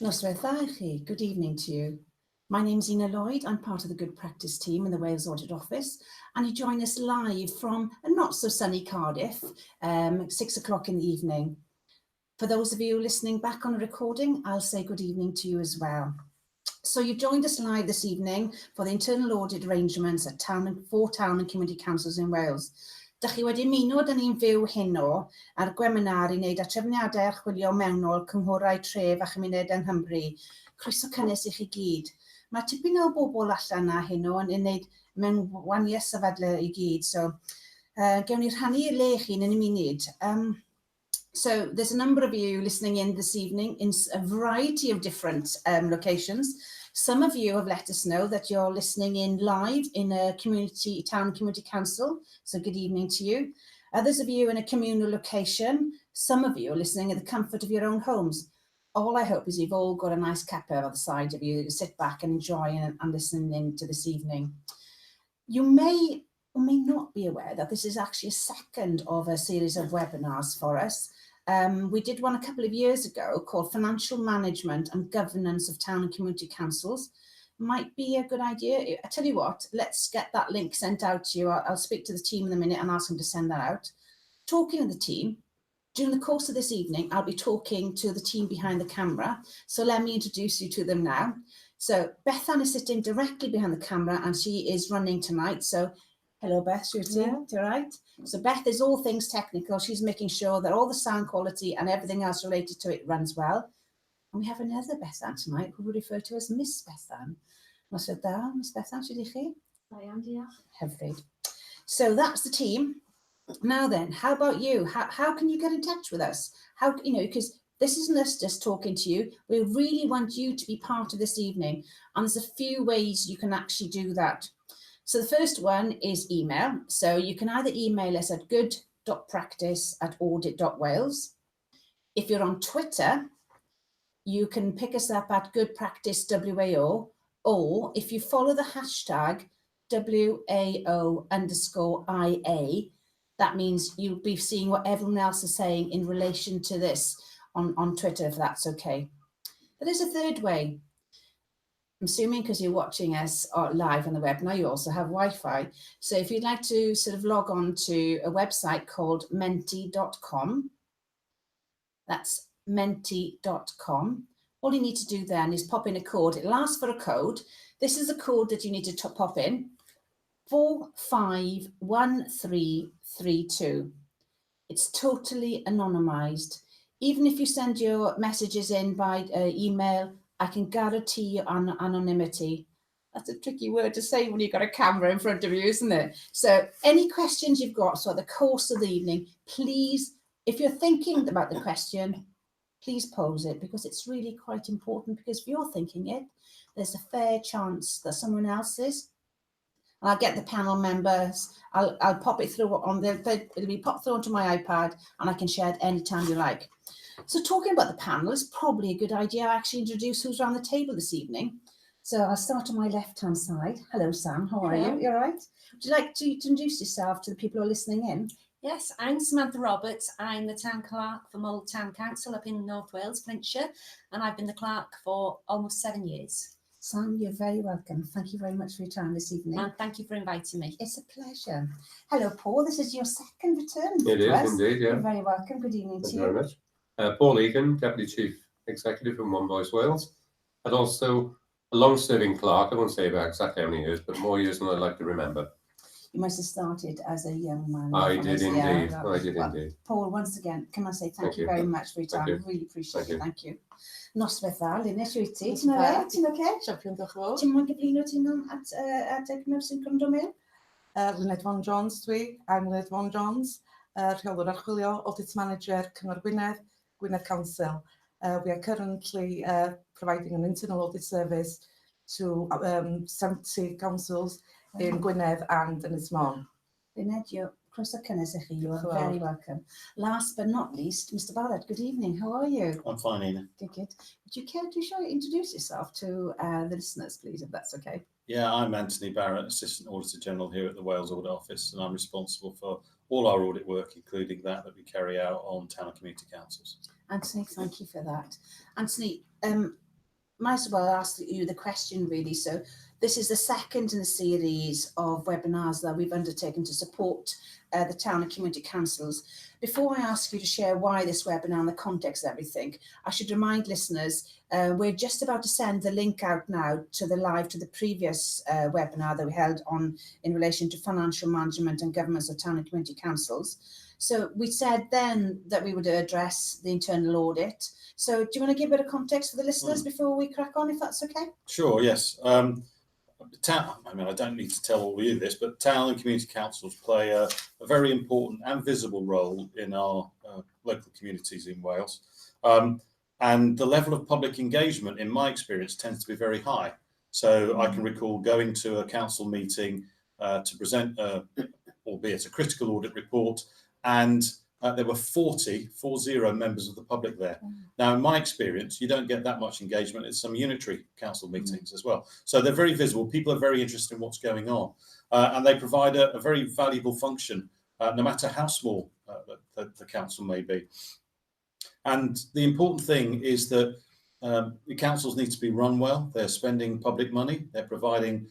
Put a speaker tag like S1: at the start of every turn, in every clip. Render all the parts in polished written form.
S1: Noswaith Good evening to you. My name's Ina Lloyd. I'm part of the Good Practice team in the Wales Audit Office, and you join us live from a not so sunny Cardiff, 6 o'clock in the evening. For those of you listening back on a recording, I'll say good evening to you as well. So you've joined us live this evening for the Internal Audit Arrangements at four town and community councils in Wales. Dach chi wedi ymuno da ni'n fyw heno ar weminarau i wneud â Trefniadau Archwilio Mewnol, Cynghorau, Tref a Chymuned yng Nghymru. Croeso cynnes i chi gyd. Mae tipyn o bobl allan na heno yn wneud mewn waniau sefydlu i gyd, so gewn ni rhannu le chi yn y munud. So there's a number of you listening in this evening in a variety of different locations. Some of you have let us know that you're listening in live in a town community council, so good evening to you. Others of you in a communal location. Some of you are listening at the comfort of your own homes. All I hope is you've all got a nice cuppa on the side of you to sit back and enjoy and listen in to this evening. You may or may not be aware that this is actually a second of a series of webinars for us. We did one a couple of years ago called Financial Management and Governance of Town and Community Councils. Might be a good idea. I tell you what, let's get that link sent out to you. I'll speak to the team in a minute and ask them to send that out. Talking to the team, during the course of this evening, I'll be talking to the team behind the camera. So let me introduce you to them now. So Bethan is sitting directly behind the camera and she is running tonight. So hello, Beth, you're right. So Beth is all things technical. She's making sure that all the sound quality and everything else related to it runs well. And we have another Bethan tonight who we refer to as Miss Bethan. Miss Bethan, should you chi?
S2: I am, diolch.
S1: Hyfryd. So that's the team. Now then, how about you? How can you get in touch with us? How, because this isn't us just talking to you. We really want you to be part of this evening. And there's a few ways you can actually do that. So the first one is email. So you can either email us at good.practice@audit.wales. If you're on Twitter, you can pick us up at goodpracticewao, or if you follow the hashtag WAO_IA, that means you'll be seeing what everyone else is saying in relation to this on Twitter, if that's okay. But there's a third way. I'm assuming because you're watching us live on the web, now you also have Wi-Fi. So if you'd like to sort of log on to a website called menti.com, that's menti.com. All you need to do then is pop in a code. It'll ask for a code. This is the code that you need to pop in, 451332. It's totally anonymized. Even if you send your messages in by email, I can guarantee you anonymity. That's a tricky word to say when you've got a camera in front of you, isn't it? So any questions you've got, so at the course of the evening, please, if you're thinking about the question, please pose it, because it's really quite important, because if you're thinking it, there's a fair chance that someone else is. And I'll get the panel members, I'll pop it through it'll be popped through onto my iPad and I can share it anytime you like. So talking about the panel, it's probably a good idea I actually introduce who's around the table this evening. So I'll start on my left-hand side. Hello, Sam. How are you? You all right? Would you like to introduce yourself to the people who are listening in?
S2: Yes, I'm Samantha Roberts. I'm the town clerk for Mewnol Town Council up in North Wales, Flintshire, and I've been the clerk for almost 7 years.
S1: Sam, you're very welcome. Thank you very much for your time this evening.
S2: And thank you for inviting me.
S1: It's a pleasure. Hello, Paul. This is your second return.
S3: It is indeed, yeah.
S1: You're very welcome. Good evening to you.
S3: Thank you very much. Paul Egan, Deputy Chief Executive from One Voice Wales, and also a long-serving clerk. I won't say about exactly how many years, but more years than I'd like to remember.
S1: You must have started as a young man.
S3: I did indeed. Indeed.
S1: Paul, once again, can I say thank you very much for your time. I really appreciate it. Thank you. Noswaith dda, Lynne, shwy ti? Ti'n alright? Ti'n okay?
S4: Champion, diolch yn fawr.
S1: Ti'n mwyn gyflwyno ti'n at y Cymru sy'n gwrando mewn?
S4: Lynne Vaughan Jones dwi. I'm Lynne Vaughan Jones, Rheolwr Archwilio, Audit Manager, Cyngor Gwynedd Council. We are currently providing an internal audit service to 70 councils in Gwynedd and Ynys Môn.
S1: Lynne, croeso cynnes i chi. You are very welcome. Last but not least, Mr. Barrett, good evening. How are you?
S5: I'm fine, Ina.
S1: Good. Would you care to introduce yourself to the listeners, please, if that's okay?
S5: Yeah, I'm Anthony Barrett, Assistant Auditor General here at the Wales Audit Office, and I'm responsible for all our audit work, including that we carry out on town and community councils.
S1: Anthony, thank you for that. Anthony, might as well ask you the question really. So this is the second in a series of webinars that we've undertaken to support the town and community councils. Before I ask you to share why this webinar and the context of everything, I should remind listeners, we're just about to send the link out now to the previous webinar that we held on in relation to financial management and governments of town and community councils. So we said then that we would address the internal audit. So do you want to give a bit of context for the listeners before we crack on, if that's okay?
S5: Sure, yes. Town, I mean, I don't need to tell all of you this, but town and community councils play a very important and visible role in our local communities in Wales. And the level of public engagement, in my experience, tends to be very high. So I can recall going to a council meeting to present, albeit a critical audit report, and there were 40 members of the public there. Now, in my experience, you don't get that much engagement at some unitary council meetings as well. So they're very visible. People are very interested in what's going on. And they provide a very valuable function, no matter how small the council may be. And the important thing is that the councils need to be run well. They're spending public money. They're providing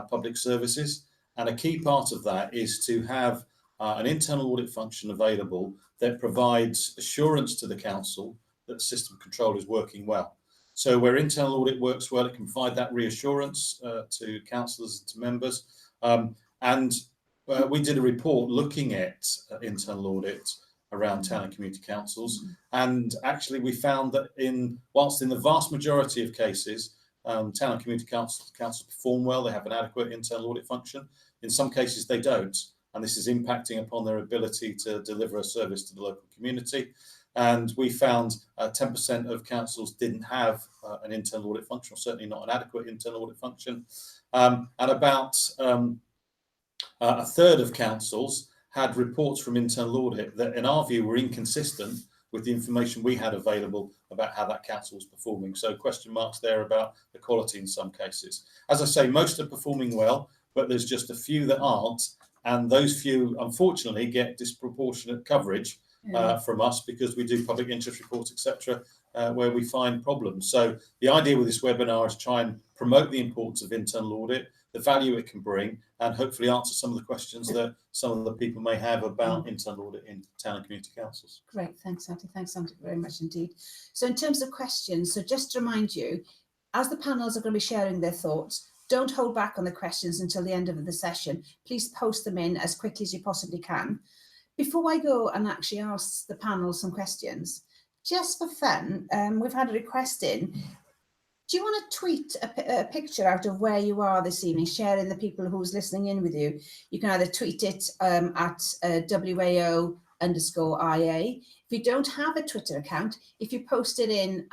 S5: public services. And a key part of that is to have an internal audit function available that provides assurance to the council that the system control is working well. So where internal audit works well, it can provide that reassurance to councillors and to members. We did a report looking at internal audit around town and community councils, and actually we found that whilst in the vast majority of cases, town and community councils perform well, they have an adequate internal audit function. In some cases they don't, and this is impacting upon their ability to deliver a service to the local community. And we found 10% of councils didn't have an internal audit function, or certainly not an adequate internal audit function. And about a third of councils had reports from internal audit that, in our view, were inconsistent with the information we had available about how that council was performing. So question marks there about the quality in some cases. As I say, most are performing well, but there's just a few that aren't. And those few, unfortunately, get disproportionate coverage from us because we do public interest reports, etc., where we find problems. So the idea with this webinar is try and promote the importance of internal audit, the value it can bring, and hopefully answer some of the questions that some of the people may have about internal audit in town and community councils.
S1: Great, thanks, Andy. Thanks, Andy, very much indeed. So in terms of questions, so just to remind you, as the panels are going to be sharing their thoughts, don't hold back on the questions until the end of the session. Please post them in as quickly as you possibly can. Before I go and actually ask the panel some questions, just for fun, we've had a request in. Do you want to tweet a picture out of where you are this evening, sharing the people who's listening in with you? You can either tweet it at WAO_IA. If you don't have a Twitter account, if you post it in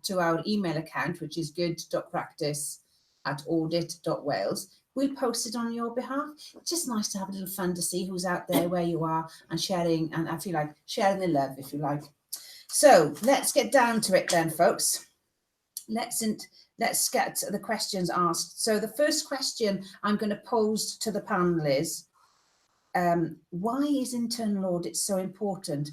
S1: to our email account, which is good.practice@audit.wales, we'll post it on your behalf. It's just nice to have a little fun to see who's out there, where you are, and sharing, and I feel like sharing the love, if you like. So let's get down to it then, folks. Let's get the questions asked. So the first question I'm going to pose to the panel is, why is internal audit so important?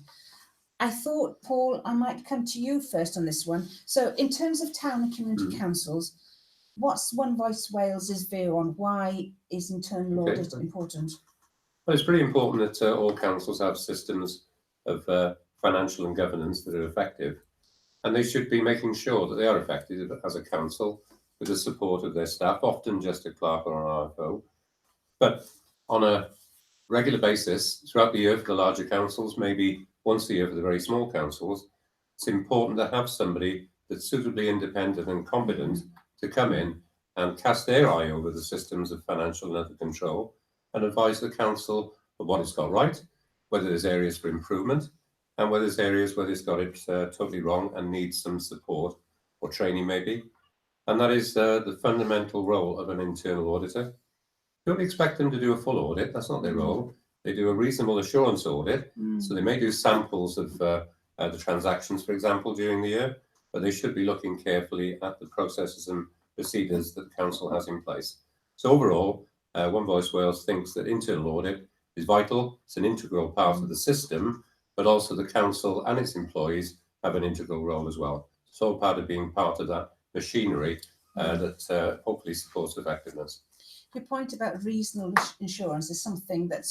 S1: I thought, Paul, I might come to you first on this one. So in terms of town and community councils, what's One Voice Wales's view on why is internal audit important?
S3: Well, it's pretty important that all councils have systems of financial and governance that are effective. And they should be making sure that they are effective as a council with the support of their staff, often just a clerk or an RFO. But on a regular basis, throughout the year for the larger councils, maybe once a year for the very small councils, it's important to have somebody that's suitably independent and competent to come in and cast their eye over the systems of financial and other control and advise the council of what it's got right, whether there's areas for improvement, and whether there's areas where it's got it totally wrong and needs some support or training maybe. And that is the fundamental role of an internal auditor. Don't expect them to do a full audit, that's not their role. They do a reasonable assurance audit, so they may do samples of the transactions, for example, during the year, but they should be looking carefully at the processes and procedures that the council has in place. So overall, One Voice Wales thinks that internal audit is vital, it's an integral part of the system, but also the council and its employees have an integral role as well. It's all part of being part of that machinery that hopefully supports effectiveness.
S1: Your point about reasonable insurance is something that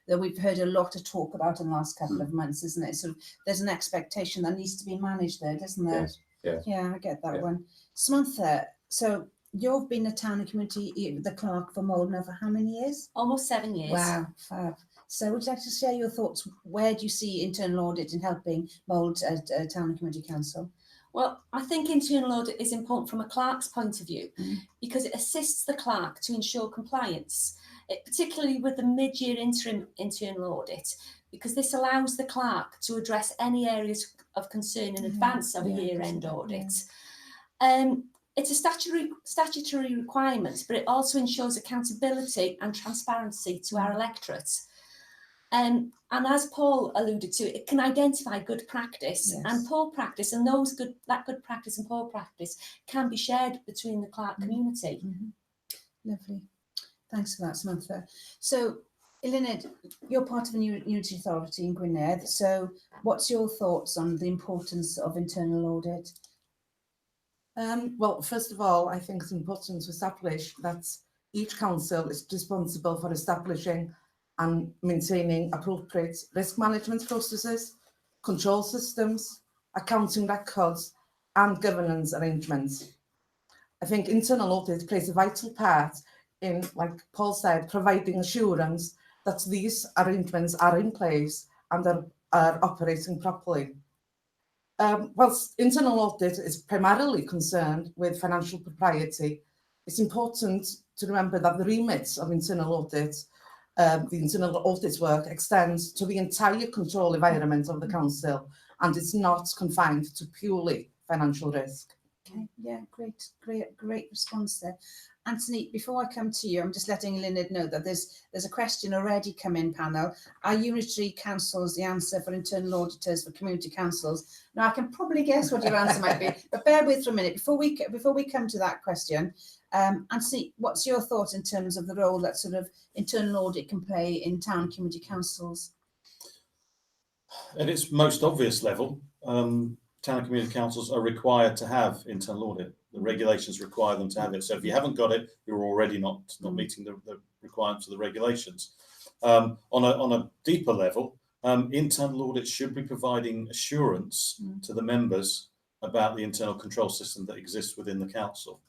S1: that we've heard a lot of talk about in the last couple of months, isn't it? So there's an expectation that needs to be managed there, doesn't there?
S3: Yes. Yeah.
S1: Yeah, I get that
S3: Yeah.
S1: one. Samantha, so you've been a town and community, the clerk for Mewnol now for how many years?
S2: Almost 7 years.
S1: Wow, fab. So would you like to share your thoughts? Where do you see internal audit in helping Mewnol Town and Community Council?
S2: Well, I think internal audit is important from a clerk's point of view because it assists the clerk to ensure compliance, particularly with the mid-year interim internal audit, because this allows the clerk to address any areas of concern in advance of a year-end audit. It's a statutory requirement, but it also ensures accountability and transparency to our electorate. And as Paul alluded to, it can identify good practice and poor practice, and that good practice and poor practice can be shared between the clerk community.
S1: Lovely. Thanks for that, Samantha. So, Eluned, you're part of the Unity Authority in Gwynedd. So, what's your thoughts on the importance of internal audit?
S4: Well, first of all, I think it's important to establish that each council is responsible for establishing and maintaining appropriate risk management processes, control systems, accounting records, and governance arrangements. I think internal audit plays a vital part in, like Paul said, providing assurance that these arrangements are in place and are operating properly. Whilst internal audit is primarily concerned with financial propriety, it's important to remember that the remit of internal audit, the internal audit work, extends to the entire control environment of the council, and it's not confined to purely financial risk.
S1: Okay, yeah, great response there. Anthony, before I come to you, I'm just letting Eluned know that there's a question already come in, panel. Are unitary councils the answer for internal auditors for community councils? Now, I can probably guess what your answer might be, but bear with for a minute. Before we come to that question, Anthony, what's your thought in terms of the role that sort of internal audit can play in town community councils?
S5: At its most obvious level, town and community councils are required to have internal audit. The regulations require them to have it. So if you haven't got it, you're already not meeting the requirements of the regulations. On a deeper level, internal audit should be providing assurance to the members about the internal control system that exists within the council.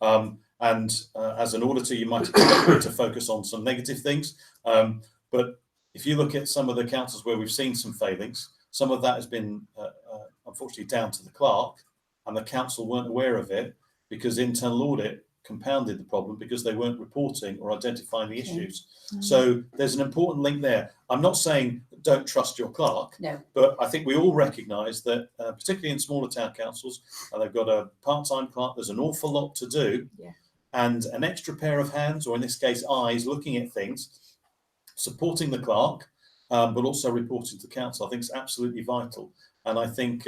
S5: As an auditor, you might expect me to focus on some negative things, but if you look at some of the councils where we've seen some failings, some of that has been unfortunately down to the clerk, and the council weren't aware of it because internal audit compounded the problem because they weren't reporting or identifying the issues. So there's an important link there. I'm not saying don't trust your clerk, but I think we all recognise that, particularly in smaller town councils, they've got a part-time clerk, there's an awful lot to do, and an extra pair of hands, or in this case eyes, looking at things, supporting the clerk, but also reporting to council, I think is absolutely vital. And I think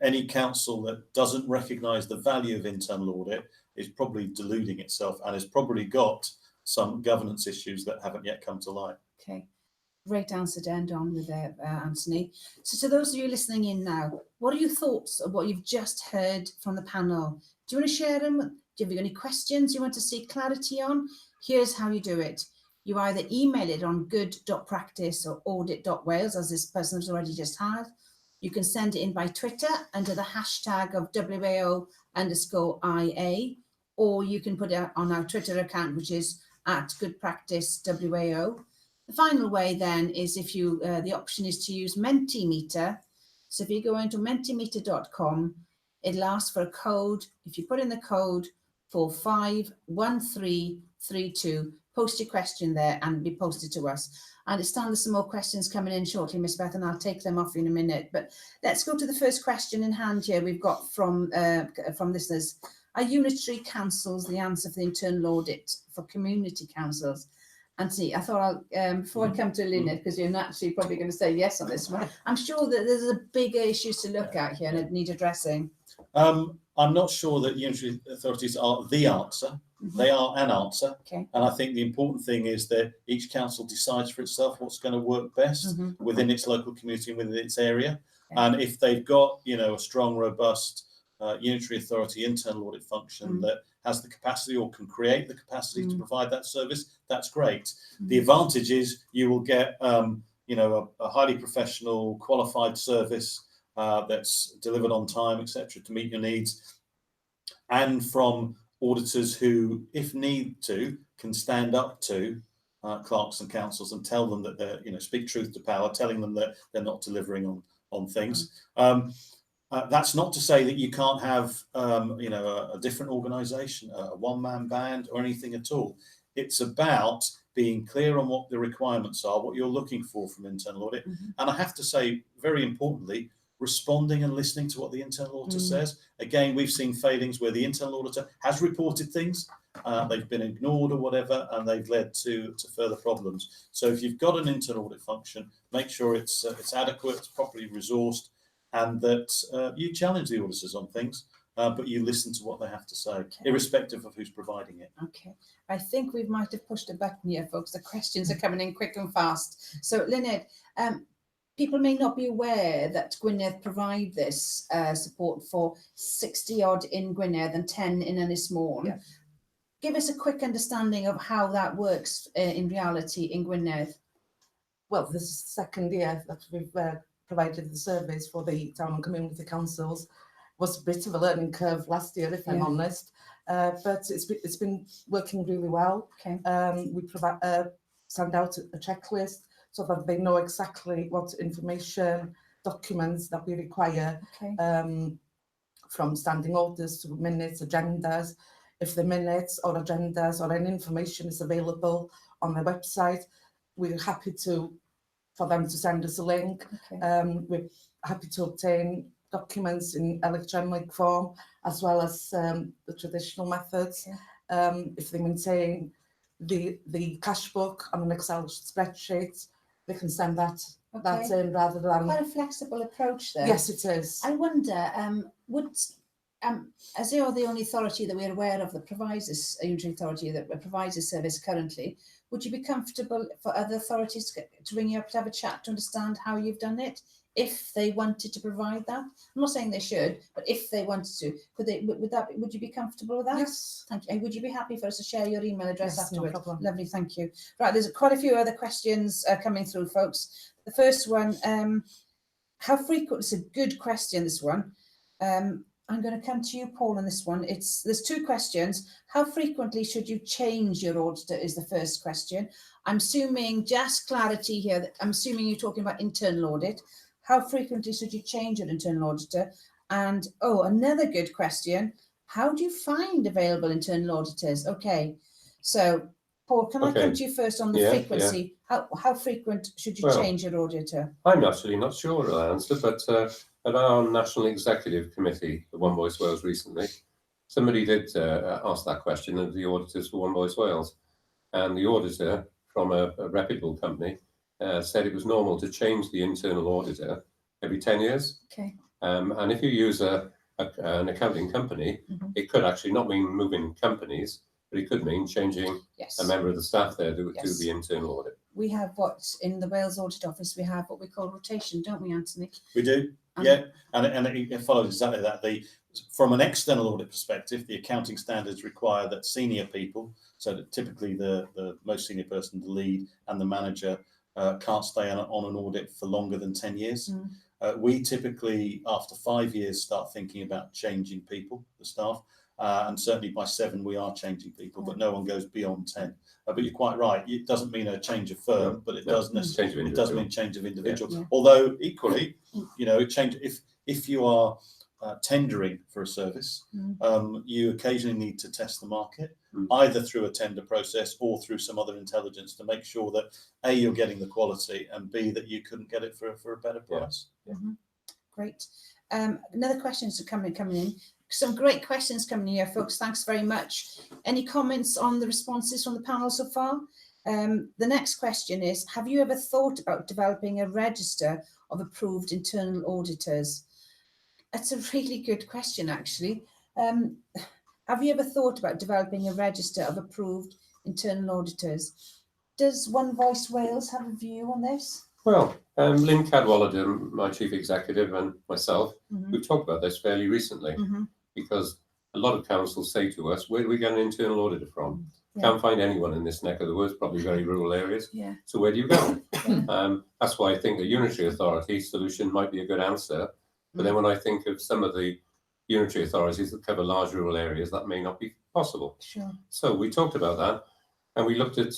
S5: any council that doesn't recognise the value of internal audit is probably deluding itself and has probably got some governance issues that haven't yet come to light.
S1: Okay, great answer to end on with there, Anthony. So to those of you listening in now, what are your thoughts of what you've just heard from the panel? Do you want to share them? Do you have any questions you want to seek clarity on? Here's how you do it. You either email it on good.practice or audit.wales, as this person has already just had. You can send it in by Twitter under the hashtag of WAO_IA, or you can put it on our Twitter account, which is @goodpracticewao. The final way then is if you, the option is to use Mentimeter. So if you go into mentimeter.com, it'll ask for a code. If you put in the code 451332, post your question there and be posted to us. I understand there's some more questions coming in shortly, Miss Beth, and I'll take them off in a minute. But let's go to the first question in hand here. We've got from listeners. Are unitary councils the answer for the internal audit for community councils? Anthony, I thought I'll, before I come to Eluned, because you're naturally probably going to say yes on this one, I'm sure that there's a bigger issues to look at here and it need addressing.
S5: I'm not sure that unitary authorities are the answer. They are an answer. And I think the important thing is that each council decides for itself what's going to work best within its local community and within its area. And if they've got, a strong, robust unitary authority internal audit function that has the capacity or can create the capacity to provide that service, that's great. The advantage is you will get you know, a highly professional, qualified service that's delivered on time, etc., to meet your needs, and from auditors who, if need to, can stand up to clerks and councils and tell them that they're, you know, speak truth to power, telling them that they're not delivering on things. That's not to say that you can't have, you know, a different organisation, a one-man band, or anything at all. It's about being clear on what the requirements are, what you're looking for from internal audit, and I have to say, very importantly, responding and listening to what the internal auditor says. Again, we've seen failings where the internal auditor has reported things, they've been ignored or whatever, and they've led to further problems. So if you've got an internal audit function, make sure it's adequate, it's properly resourced, and that you challenge the auditors on things, but you listen to what they have to say, irrespective of who's providing it.
S1: Okay, I think we might have pushed a button here, folks. The questions are coming in quick and fast. So, Lynette, people may not be aware that Gwynedd provide this support for 60 odd in Gwynedd and 10 in Ynys Môn.
S4: Yeah.
S1: Give us a quick understanding of how that works in reality in Gwynedd.
S4: Well, this is the second year that we've provided the service for the town and community councils. Was a bit of a learning curve last year, if I'm honest, but it's been working really well.
S1: Okay.
S4: We provide send out a checklist so that they know exactly what information, documents that we require, from standing orders to minutes, agendas. If the minutes or agendas or any information is available on their website, we're happy for them to send us a link. We're happy to obtain documents in electronic form as well as the traditional methods. If they maintain the cash book on an Excel spreadsheet, they can send that in rather than...
S1: Quite a flexible approach there.
S4: Yes, it is.
S1: I wonder, as you're the only authority that we're aware of that provides this, unitary authority that provides this service currently, would you be comfortable for other authorities to ring you up to have a chat to understand how you've done it, if they wanted to provide that? I'm not saying they should, but if they wanted to, would you be comfortable with that?
S4: Yes.
S1: Thank you. And would you be happy for us to share your email address
S4: Yes, no
S1: afterwards?
S4: problem.
S1: Lovely, thank you. Right, there's quite a few other questions coming through, folks. The first one, how frequent? It's a good question, this one. I'm going to come to you, Paul, on this one. There's two questions. How frequently should you change your auditor is the first question. I'm assuming, just clarity here, that I'm assuming you're talking about internal audit. How frequently should you change your internal auditor? And, another good question. How do you find available internal auditors? Okay, so Paul, can I come to you first on the frequency? How frequent should you change your auditor?
S3: I'm actually not sure of that answer, but at our National Executive Committee at One Voice Wales recently, somebody did ask that question of the auditors for One Voice Wales, and the auditor from a reputable company said it was normal to change the internal auditor every 10 years.
S1: Okay.
S3: And if you use an accounting company, it could actually not mean moving companies, but it could mean changing a member of the staff there to do the internal audit.
S1: We have in the Wales Audit Office, we have what we call rotation, don't we, Anthony?
S5: We do, and it follows exactly that. From an external audit perspective, the accounting standards require that senior people, so that typically the most senior person, the lead and the manager, can't stay on an audit for longer than 10 years. We typically, after 5 years, start thinking about changing people, the staff. And certainly by 7 we are changing people, but no one goes beyond 10. But you're quite right, it doesn't mean a change of firm, but it does mean change of individual. Although equally, you know, if you are tendering for a service, you occasionally need to test the market, either through a tender process or through some other intelligence to make sure that A, you're getting the quality, and B, that you couldn't get it for a better price.
S1: Great. Another questions are coming in. Some great questions coming in here, folks. Thanks very much. Any comments on the responses from the panel so far? The next question is, have you ever thought about developing a register of approved internal auditors? That's a really good question, actually. Have you ever thought about developing a register of approved internal auditors? Does One Voice Wales have a view on this?
S3: Well, Lynn Cadwallader, my chief executive, and myself, we've talked about this fairly recently because a lot of councils say to us, where do we get an internal auditor from? Can't find anyone in this neck of the woods, probably very rural areas. So where do you go? That's why I think a unitary authority solution might be a good answer. But then when I think of some of the unitary authorities that cover large rural areas, that may not be possible. So we talked about that, and we looked at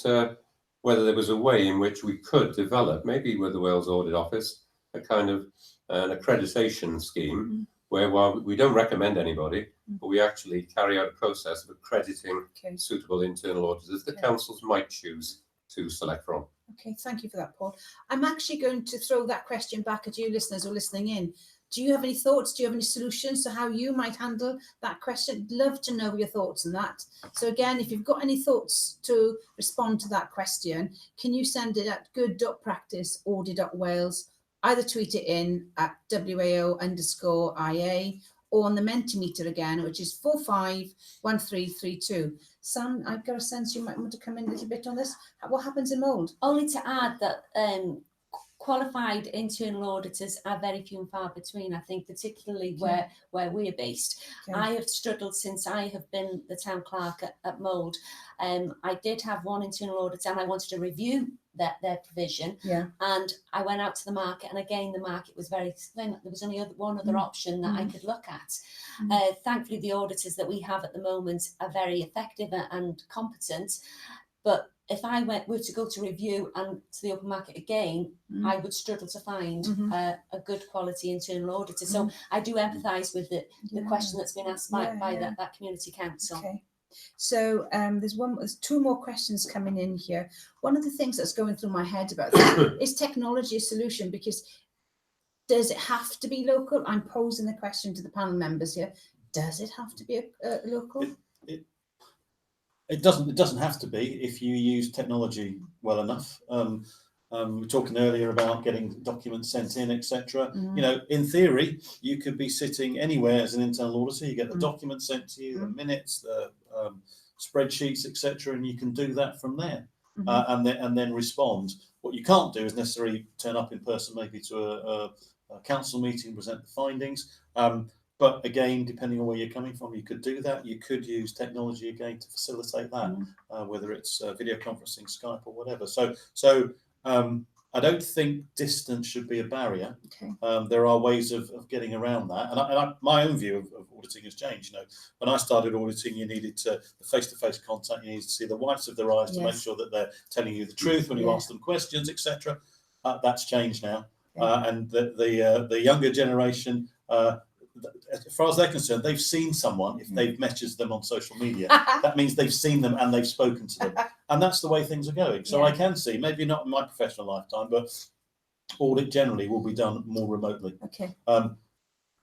S3: whether there was a way in which we could develop, maybe with the Wales Audit Office, a kind of an accreditation scheme where, while we don't recommend anybody, but we actually carry out a process of accrediting suitable internal auditors that councils might choose to select from.
S1: Okay, thank you for that, Paul. I'm actually going to throw that question back at you listeners who are listening in. Do you have any thoughts? Do you have any solutions to how you might handle that question? I'd love to know your thoughts on that. So again, if you've got any thoughts to respond to that question, can you send it at good.practiceaudit.wales, either tweet it in at WAO_IA or on the Mentimeter again, which is 451332. Sam, I've got a sense you might want to come in a little bit on this. What happens in mould?
S2: Only to add that qualified internal auditors are very few and far between, I think, particularly where we're based. I have struggled since I have been the town clerk at Mould. I did have one internal auditor and I wanted to review their provision, and I went out to the market, and again the market was very slim. There was only one other option that I could look at. Thankfully the auditors that we have at the moment are very effective and competent, but if I were to go to review and to the open market again, I would struggle to find a good quality internal auditor. So I do empathise with the question that's been asked by that community council.
S1: Okay. So there's two more questions coming in here. One of the things that's going through my head about this is technology a solution, because does it have to be local? I'm posing the question to the panel members here. Does it have to be local?
S5: It doesn't have to be if you use technology well enough. We were talking earlier about getting documents sent in, etc. You know, in theory, you could be sitting anywhere as an internal auditor. You get the documents sent to you, the minutes, the spreadsheets, etc., and you can do that from there, and then respond. What you can't do is necessarily turn up in person, maybe to a council meeting, present the findings. But again, depending on where you're coming from, you could do that. You could use technology again to facilitate that, whether it's video conferencing, Skype, or whatever. So I don't think distance should be a barrier. There are ways of getting around that. And my own view of auditing has changed. You know, when I started auditing, you needed the face-to-face contact. You needed to see the whites of their eyes to make sure that they're telling you the truth when you ask them questions, etc. That's changed now. And the younger generation, as far as they're concerned, they've seen someone. If they've messaged them on social media, that means they've seen them and they've spoken to them, and that's the way things are going. So I can see, maybe not in my professional lifetime, but audit generally will be done more remotely.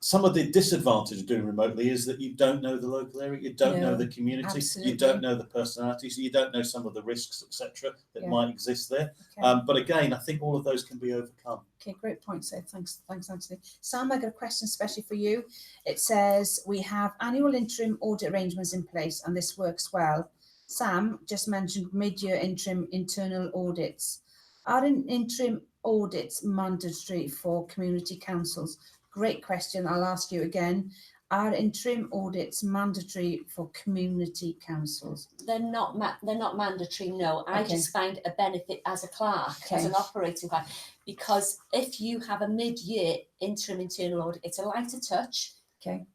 S5: Some of the disadvantage of doing remotely is that you don't know the local area, you don't know the community, you don't know the personalities, you don't know some of the risks, etc., that might exist there. But again, I think all of those can be overcome.
S1: Okay, great point, Seth. Thanks, Anthony. Sam, I got a question especially for you. It says we have annual interim audit arrangements in place, and this works well. Sam just mentioned mid-year interim internal audits. Are interim audits mandatory for community councils? Great question. I'll ask you again. Are interim audits mandatory for community councils?
S2: They're not mandatory, no. I just find a benefit as a clerk, as an operating clerk, because if you have a mid-year interim internal audit, it's a lighter touch.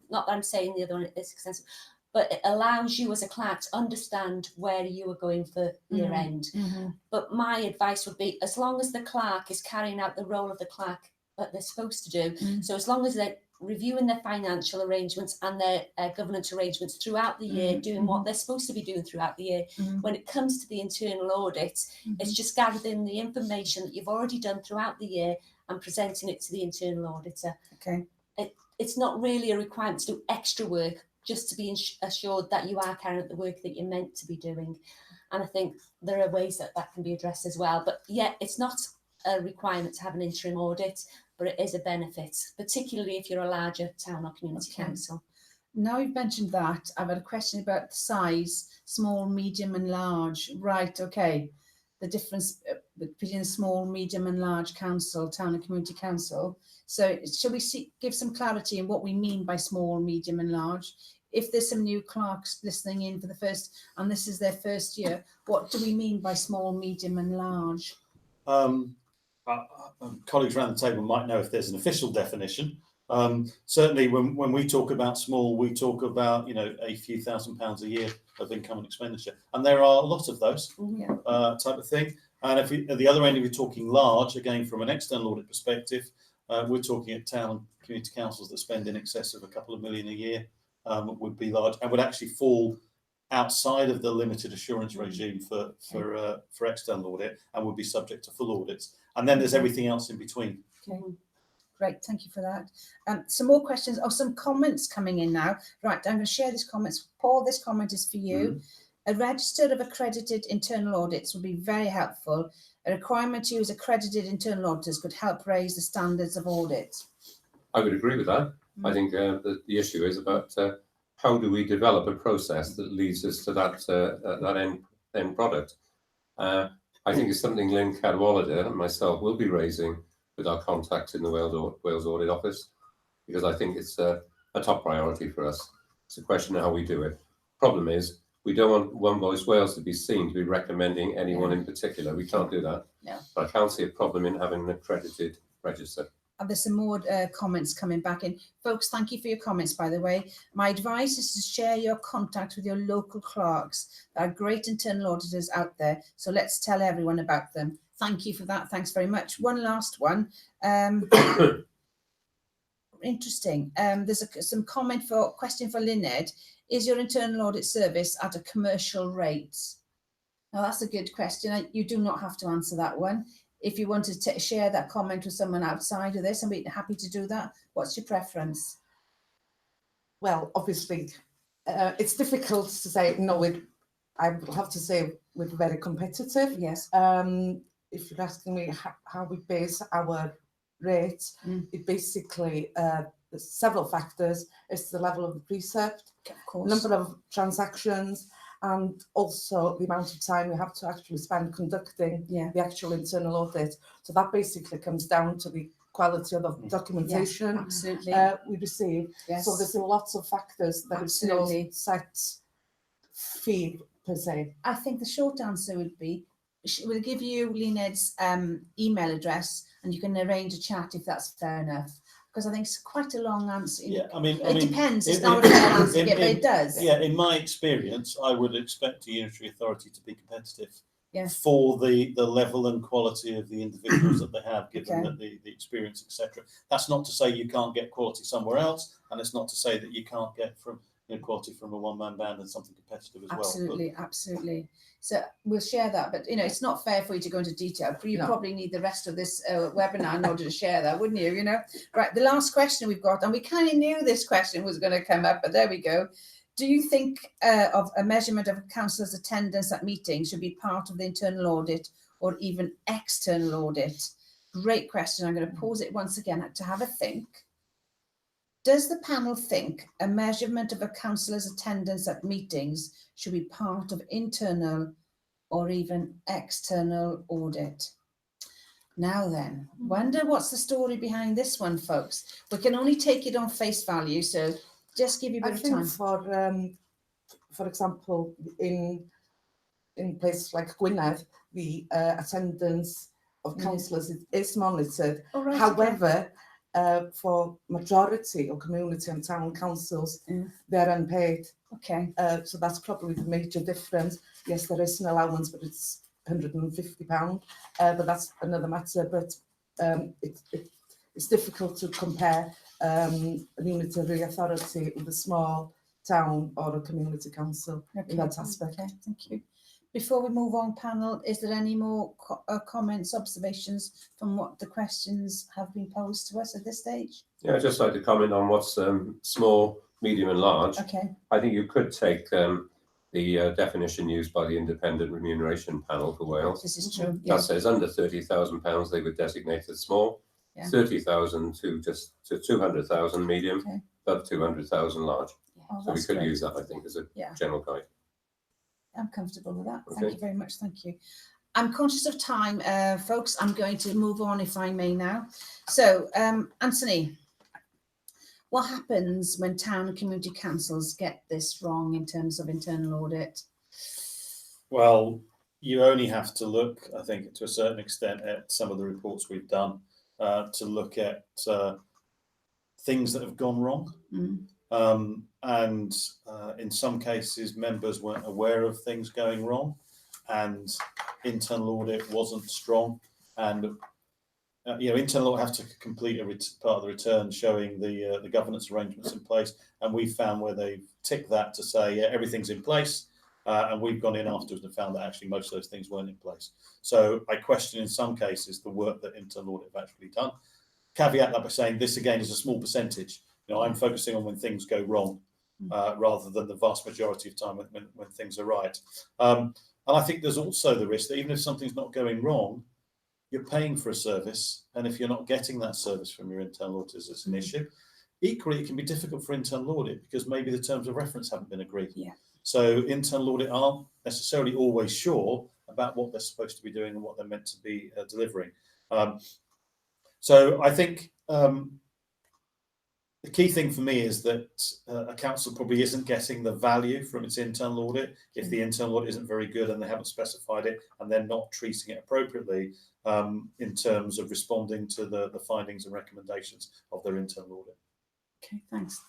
S2: Not that I'm saying the other one is extensive, but it allows you as a clerk to understand where you are going for year end. But my advice would be, as long as the clerk is carrying out the role of the clerk that they're supposed to do, so as long as they're reviewing their financial arrangements and their governance arrangements throughout the year, doing what they're supposed to be doing throughout the year, when it comes to the internal audit, it's just gathering the information that you've already done throughout the year and presenting it to the internal auditor. It's not really a requirement to do extra work, just to be assured that you are carrying out the work that you're meant to be doing. And I think there are ways that can be addressed as well. But yeah, it's not a requirement to have an interim audit, but it is a benefit, particularly if you're a larger town or community council.
S1: Now you've mentioned that, I've had a question about the size, small, medium and large. Right, okay. the difference between a small, medium and large council, town and community council. So shall we give some clarity in what we mean by small, medium and large? If there's some new clerks listening in for the first, and this is their first year, what do we mean by small, medium and large?
S5: Colleagues around the table might know if there's an official definition. Certainly when we talk about small, we talk about, a few £1,000s a year of income and expenditure. And there are a lot of those type of thing. And if at the other end, if you're talking large, again, from an external audit perspective, we're talking at town and community councils that spend in excess of a couple of million a year, would be large and would actually fall outside of the limited assurance regime for external audit and would be subject to full audits. And then there's everything else in between.
S1: Okay, great, thank you for that. Some more questions, some comments coming in now. Right, I'm going to share these comments. Paul, this comment is for you. A register of accredited internal audits would be very helpful. A requirement to use accredited internal auditors could help raise the standards of audit.
S3: I would agree with that. I think the issue is about how do we develop a process that leads us to that end product. I think it's something Lynn Cadwallader and myself will be raising with our contacts in the Wales Audit Office, because I think it's a top priority for us. It's a question of how we do it. Problem is, we don't want One Voice Wales to be seen to be recommending anyone in particular. We can't do that.
S1: No.
S3: But I can't see a problem in having an accredited register.
S1: And there's some more comments coming back in. Folks, thank you for your comments, by the way. My advice is to share your contact with your local clerks. There are great internal auditors out there, so let's tell everyone about them. Thank you for that. Thanks very much. One last one. Interesting. There's some question for Lyned. Is your internal audit service at a commercial rate? Now, that's a good question. You do not have to answer that one. If you want to share that comment with someone outside of this, I'd be happy to do that. What's your preference?
S4: Well, obviously, it's difficult to say. No, I would have to say we're very competitive.
S1: Yes.
S4: If you're asking me how we base our rate, it basically there's several factors. It's the level of the precept,
S1: of course,
S4: number of transactions, and also the amount of time we have to actually spend conducting the actual internal audit. So that basically comes down to the quality of the documentation we receive. Yes. So there's lots of factors that is no set fee per se.
S1: I think the short answer would be, we'll give you Lyned's email address and you can arrange a chat if that's fair enough. Because I think it's quite a long answer.
S5: Yeah,
S1: it depends. It's not a fair answer, but it does.
S5: Yeah, in my experience, I would expect a unitary authority to be competitive
S1: Yes.
S5: for the level and quality of the individuals that they have, given that the experience, etc. That's not to say you can't get quality somewhere else, and it's not to say that you can't get from quality from a one-man band and something competitive as
S1: well. Absolutely. So we'll share that, but it's not fair for you to go into detail. You probably need the rest of this webinar in order to share that, wouldn't you? Right. The last question we've got, and we kind of knew this question was going to come up, but there we go. Do you think of a measurement of a councillor's attendance at meetings should be part of the internal audit or even external audit? Great question. I'm going to pause it once again to have a think. Does the panel think a measurement of a councillor's attendance at meetings should be part of internal or even external audit? Now then, wonder what's the story behind this one, folks. We can only take it on face value, so just give you a bit of time.
S4: For example, in places like Gwynedd, the attendance of councillors is monitored.
S1: Right,
S4: however, for majority of community and town councils, they're unpaid.
S1: Okay.
S4: So that's probably the major difference. Yes, there is an allowance, but it's £150. But that's another matter. But it's difficult to compare a unitary authority with a small town or a community council in that aspect.
S1: Okay, thank you. Before we move on, panel, is there any more comments, observations from what the questions have been posed to us at this stage?
S3: Yeah, I'd just like to comment on what's small, medium and large.
S1: Okay.
S3: I think you could take the definition used by the Independent Remuneration Panel for Wales.
S1: This is true.
S3: That says under £30,000 they would designate as small, 30,000 to 200,000 medium, above 200,000 large. So we could use that, I think, as a general guide.
S1: I'm comfortable with that.
S3: Okay.
S1: Thank you very much. Thank you. I'm conscious of time, folks. I'm going to move on if I may now. So, Anthony, what happens when town and community councils get this wrong in terms of internal audit?
S5: Well, you only have to look, I think, to a certain extent at some of the reports we've done to look at things that have gone wrong. And in some cases, members weren't aware of things going wrong, and internal audit wasn't strong. And internal audit have to complete a part of the return showing the governance arrangements in place, and we found where they've ticked that to say, yeah, everything's in place. And we've gone in afterwards and found that actually most of those things weren't in place. So I question in some cases the work that internal audit have actually done. Caveat that by saying this again is a small percentage. I'm focusing on when things go wrong rather than the vast majority of time when things are right. And I think there's also the risk that even if something's not going wrong, you're paying for a service, and if you're not getting that service from your internal auditors, it's an issue. Equally, it can be difficult for internal audit because maybe the terms of reference haven't been agreed.
S1: Yeah.
S5: So internal audit aren't necessarily always sure about what they're supposed to be doing and what they're meant to be delivering. So I think the key thing for me is that a council probably isn't getting the value from its internal audit if the internal audit isn't very good and they haven't specified it and they're not treating it appropriately in terms of responding to the findings and recommendations of their internal audit.
S1: Okay, thanks.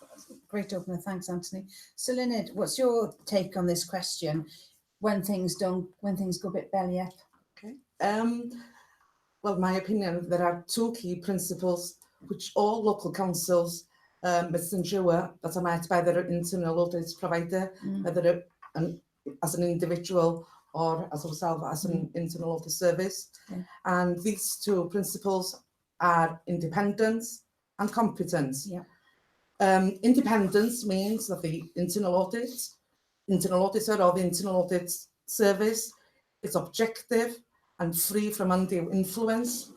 S1: Great opener. Thanks, Anthony. So, Lynette, what's your take on this question? When things go a bit belly up?
S4: Okay. Well, my opinion, there are two key principles which all local councils must ensure that are met by their internal audit provider, whether as an individual or as ourselves as an internal audit service.
S1: Okay.
S4: And these two principles are independence and competence.
S1: Yeah.
S4: Independence means that the internal auditor or the internal audit service is objective and free from undue influence,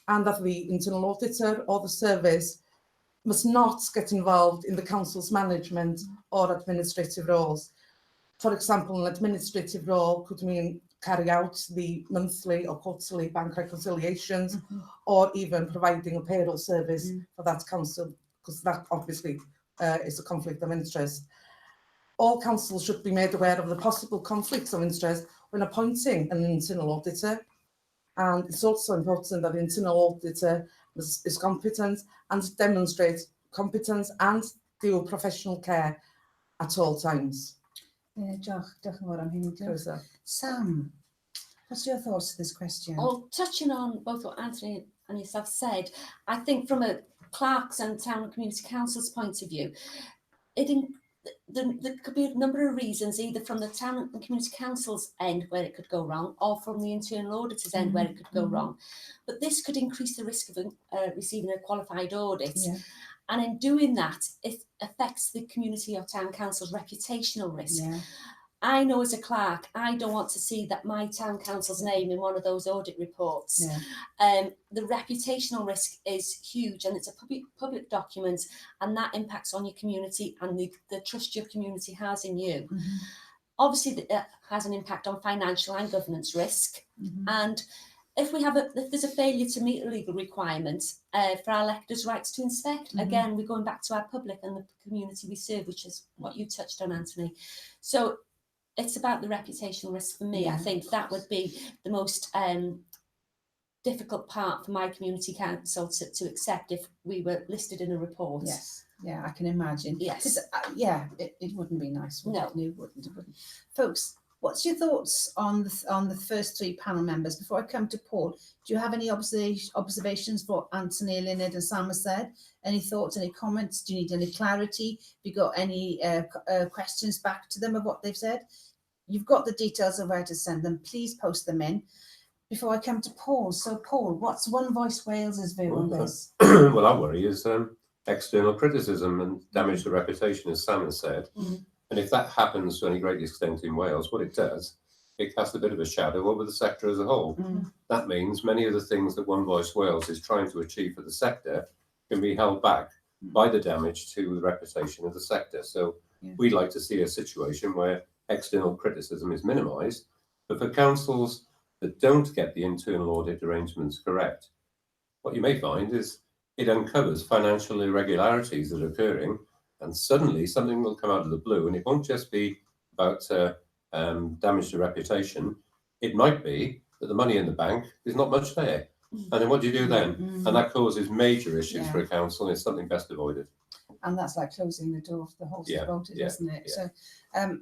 S4: and that the internal auditor or the service must not get involved in the council's management or administrative roles. For example, an administrative role could mean carry out the monthly or quarterly bank reconciliations, or even providing a payroll service for that council, because that obviously is a conflict of interest. All councils should be made aware of the possible conflicts of interest when appointing an internal auditor. And it's also important that the internal auditor is competent and demonstrates competence and due professional care at all times.
S1: Sam, what's your thoughts to this question?
S2: Well, touching on both what Anthony and yourself said, I think from a clerks and town and community council's point of view, there could be a number of reasons, either from the town and community council's end where it could go wrong, or from the internal auditor's end where it could go wrong. But this could increase the risk of receiving a qualified audit. Yeah. And in doing that, it affects the community or town council's reputational risk. Yeah. I know as a clerk, I don't want to see that my town council's name in one of those audit reports. Yeah. The reputational risk is huge, and it's a public document, and that impacts on your community and the trust your community has in you. Obviously, that has an impact on financial and governance risk. And if there's a failure to meet a legal requirement for our electors' rights to inspect, again, we're going back to our public and the community we serve, which is what you touched on, Anthony. So it's about the reputational risk for me. Yeah. I think that would be the most difficult part for my community council to accept if we were listed in a report.
S1: Yes, yeah, I can imagine.
S2: Yes,
S1: it wouldn't be nice.
S2: No,
S1: it wouldn't. Folks, what's your thoughts on the first three panel members? Before I come to Paul, do you have any observations for Anthony, Lynette, and Sam has said? Any thoughts? Any comments? Do you need any clarity? Have you got any questions back to them of what they've said? You've got the details of where to send them. Please post them in. Before I come to Paul, so Paul, what's One Voice Wales's view on this?
S3: Well, our worry is external criticism and damage to reputation, as Sam has said. And if that happens to any great extent in Wales, what it does, it casts a bit of a shadow over the sector as a whole. That means many of the things that One Voice Wales is trying to achieve for the sector can be held back by the damage to the reputation of the sector. So we'd like to see a situation where external criticism is minimised, but for councils that don't get the internal audit arrangements correct, what you may find is it uncovers financial irregularities that are occurring, and suddenly something will come out of the blue, and it won't just be about damage to reputation. It might be that the money in the bank is not much there. And then what do you do then? And that causes major issues for a council, and it's something best avoided.
S1: And that's like closing the door for the horse
S3: Yeah,
S1: bolted,
S3: yeah,
S1: isn't it?
S3: yeah.
S1: So,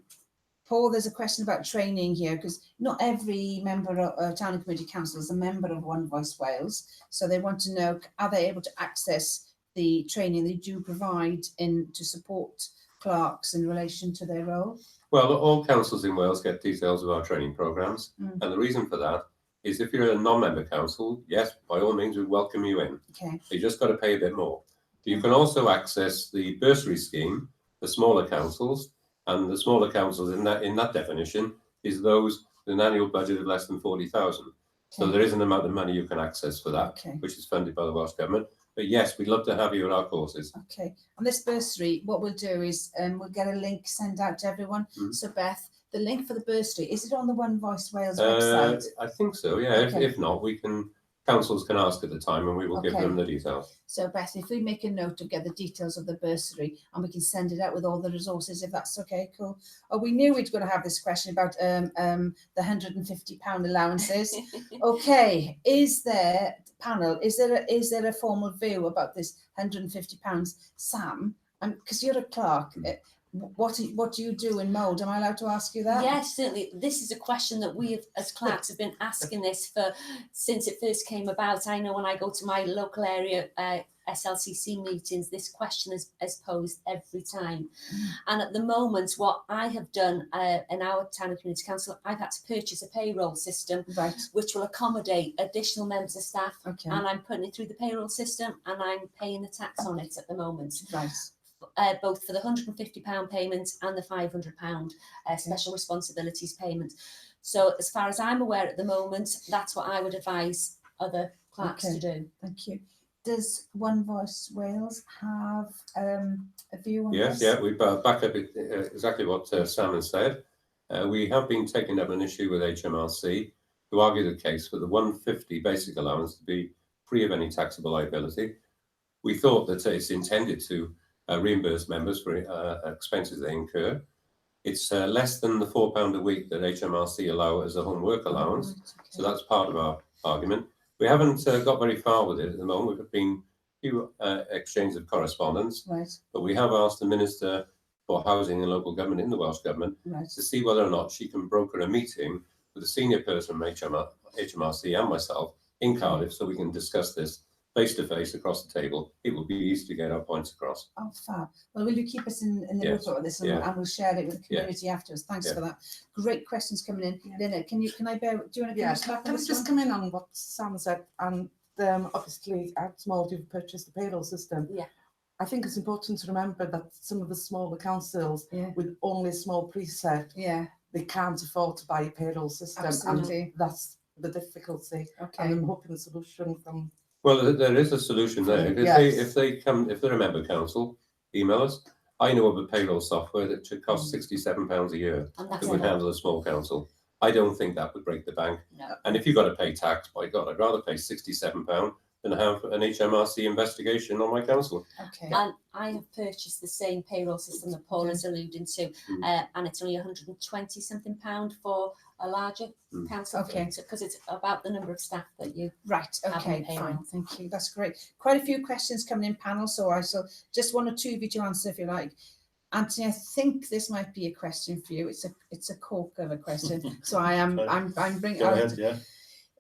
S1: Paul, there's a question about training here, because not every member of town and community council is a member of One Voice Wales. So they want to know, are they able to access the training they do provide to support clerks in relation to their role?
S3: Well, all councils in Wales get details of our training programmes, and the reason for that is if you're a non-member council, yes, by all means, we welcome you in.
S1: Okay.
S3: You just got to pay a bit more. You can also access the bursary scheme for smaller councils, and the smaller councils in that definition is those with an annual budget of less than 40,000. So there is an amount of money you can access for that, which is funded by the Welsh Government. But yes, we'd love to have you at our courses.
S1: Okay. On this bursary, what we'll do is we'll get a link sent out to everyone. So Beth, the link for the bursary, is it on the One Voice Wales website?
S3: I think so, yeah. If not, councils can ask at the time and we will give them the details.
S1: So Beth, if we make a note to get the details of the bursary and we can send it out with all the resources, if that's okay, cool. Oh, we knew we'd going to have this question about the £150 allowances. Okay, is there a formal view about this £150? Sam, because you're a clerk, what do you do in mould? Am I allowed to ask you that?
S2: Yes, certainly. This is a question that we as clerks have been asking this since it first came about. I know when I go to my local area SLCC meetings, this question is posed every time. And at the moment, what I have done in our town and community council, I've had to purchase a payroll system, which will accommodate additional members of staff. And I'm putting it through the payroll system and I'm paying the tax on it at the moment. Both for the £150 payment and the £500 special responsibilities payment. So as far as I'm aware at the moment, that's what I would advise other clerks to do.
S1: Thank you. Does One Voice Wales have a view on this?
S3: Yes, yeah, we back up exactly what Sam has said. We have been taking up an issue with HMRC to argue the case for the 150 basic allowance to be free of any taxable liability. We thought that it's intended to reimburse members for expenses they incur. It's less than the £4 a week that HMRC allow as a home work allowance. So that's part of our argument. We haven't got very far with it at the moment. We've been a few exchanges of correspondence, but we have asked the Minister for Housing and Local Government in the Welsh Government to see whether or not she can broker a meeting with a senior person from HMRC and myself in Cardiff so we can discuss this face to face across the table. It will be easy to get our points across.
S1: Oh, fab. Well, will you keep us in the loop of this and we'll share it with the community afterwards? Thanks for that. Great questions coming in. Lynette, do you want to
S4: can I just come in on what Sam said? And obviously at Small you've purchased the payroll system. I think it's important to remember that some of the smaller councils with only a small preset, they can't afford to buy a payroll system. And that's the difficulty. And I'm hoping the solution from...
S3: Well, there is a solution there. If they're a member council, email us. I know of a payroll software that should cost £67 a year that would handle a small council. I don't think that would break the bank.
S2: No.
S3: And if you've got to pay tax, by God, I'd rather pay £67 than have an HMRC investigation on my council.
S2: And I have purchased the same payroll system that Paul is alluding to, and it's only £120 something for a larger council, because it's about the number of staff that you
S1: fine, thank you, that's great. Quite a few questions coming in panel, so I shall just one or two of you to answer if you like. Anthony, I think this might be a question for you. It's a cork of a question, so I'm bringing.
S5: Go ahead,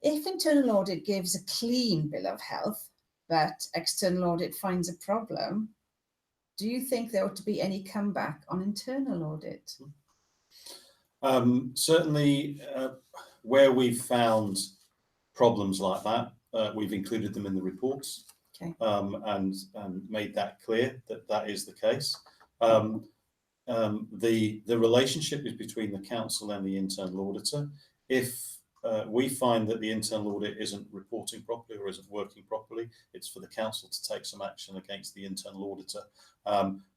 S1: If internal audit gives a clean bill of health, but external audit finds a problem, do you think there ought to be any comeback on internal audit?
S5: Certainly, where we've found problems like that, we've included them in the reports and made that clear that is the case. The relationship is between the council and the internal auditor. If we find that the internal audit isn't reporting properly or isn't working properly, it's for the council to take some action against the internal auditor.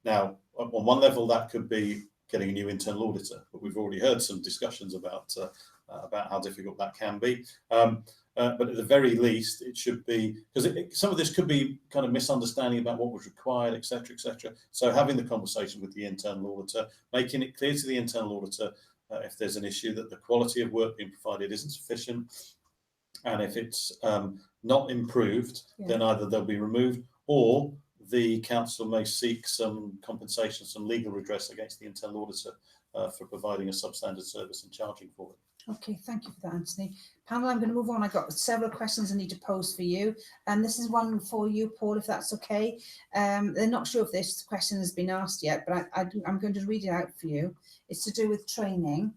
S5: Now, on one level, that could be getting a new internal auditor, but we've already heard some discussions about how difficult that can be. But at the very least, it should be, because some of this could be kind of misunderstanding about what was required, etc., etc. So having the conversation with the internal auditor, making it clear to the internal auditor if there's an issue that the quality of work being provided isn't sufficient, and if it's not improved, then either they'll be removed or the council may seek some compensation, some legal redress against the internal auditor for providing a substandard service and charging for it.
S1: Okay, thank you for that, Anthony. Panel, I'm going to move on. I've got several questions I need to pose for you. And this is one for you, Paul, if that's okay. They're not sure if this question has been asked yet, but I'm going to read it out for you. It's to do with training.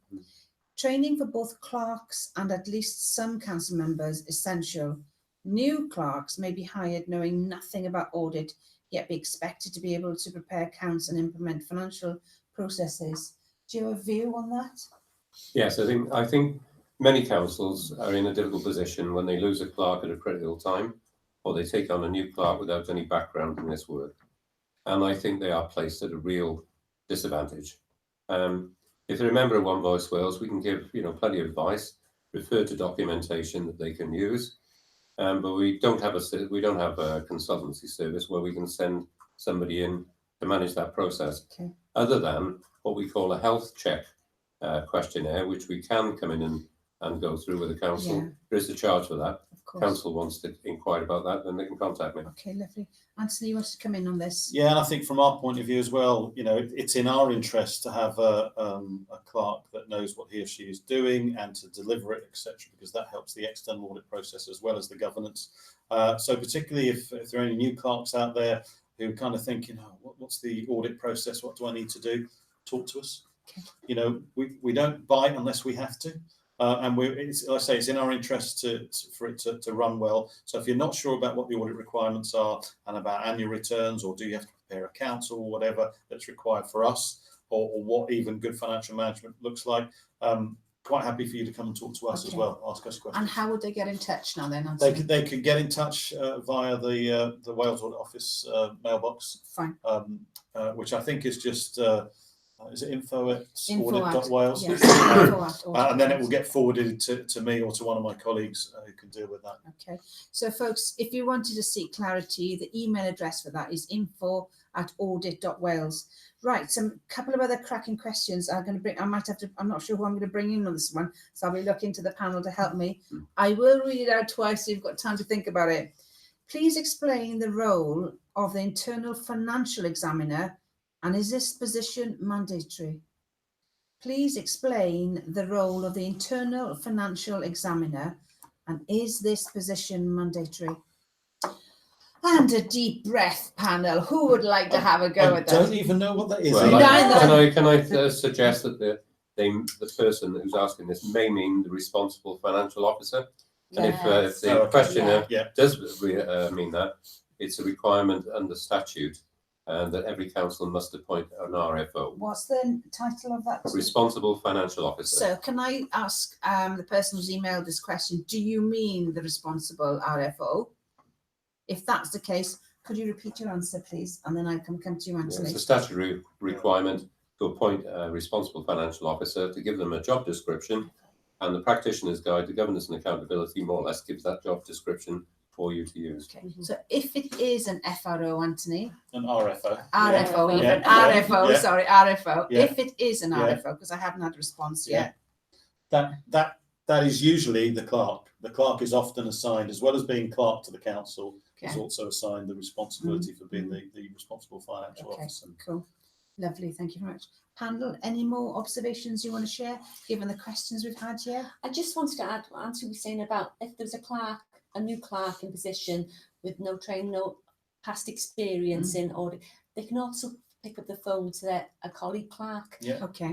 S1: Training for both clerks and at least some council members essential. New clerks may be hired knowing nothing about audit, yet be expected to be able to prepare accounts and implement financial processes. Do you have a view on that?
S3: Yes, I think many councils are in a difficult position when they lose a clerk at a critical time, or they take on a new clerk without any background in this work. And I think they are placed at a real disadvantage. If they're a member of One Voice Wales, we can give plenty of advice, refer to documentation that they can use, but we don't have a consultancy service where we can send somebody in to manage that process.
S1: Okay.
S3: Other than what we call a health check questionnaire, which we can come in and go through with the council.
S1: Yeah.
S3: There is a charge for that.
S1: Of course.
S3: Council wants to inquire about that, then they can contact me.
S1: Okay, lovely. Anthony, you want to come in on this?
S5: Yeah, and I think from our point of view as well, it's in our interest to have a clerk that knows what he or she is doing and to deliver it, etc., because that helps the external audit process as well as the governance. So particularly if there are any new clerks out there who kind of think, what's the audit process? What do I need to do? Talk to us. Okay. We don't bite unless we have to. And it's in our interest for it to run well. So if you're not sure about what the audit requirements are and about annual returns, or do you have to prepare accounts or whatever that's required for us, or what even good financial management looks like, quite happy for you to come and talk to us as well, ask us questions.
S1: And how would they get in touch now then, Anthony?
S5: They could get in touch via the Wales Audit Office mailbox.
S1: Fine.
S5: Which I think is just... is it info@audit.wales?
S1: Yes,
S5: and then it will get forwarded to me or to one of my colleagues who can deal with that. Okay.
S1: So, folks, if you wanted to seek clarity, the email address for that is info@audit.wales. Right, some couple of other cracking questions I'm going to bring. I'm not sure who I'm going to bring in on this one, so I'll be looking to the panel to help me. I will read it out twice so you've got time to think about it. Please explain the role of the internal financial examiner. And is this position mandatory? Please explain the role of the internal financial examiner, and is this position mandatory? And a deep breath, panel. Who would like to have a go at that?
S5: I don't even know what that is.
S3: Well, can I suggest that the person who's asking this may mean the responsible financial officer? And if the questioner does mean that, it's a requirement under statute. And that every council must appoint an RFO.
S1: What's the title of that?
S3: Responsible Financial Officer.
S1: So can I ask the person who's emailed this question, do you mean the responsible RFO? If that's the case, could you repeat your answer, please? And then I can come to you, Anthony.
S3: It's a statutory requirement to appoint a responsible financial officer, to give them a job description, and the practitioner's guide to governance and accountability more or less gives that job description for you to use.
S1: Okay. So if it is an FRO, Anthony,
S5: an RFO,
S1: RFO, RFO. Yeah. If it is an RFO, because I haven't had a response yet.
S5: That is usually the clerk. The clerk is often assigned, as well as being clerk to the council, is also assigned the responsibility for being the responsible financial officer.
S1: Cool, lovely. Thank you very much. Panel, any more observations you want to share, given the questions we've had here?
S2: I just wanted to add what Anthony was saying about if there's a new clerk in position with no training, no past experience in audit, they can also pick up the phone to a colleague clerk.
S5: Yeah.
S1: Okay.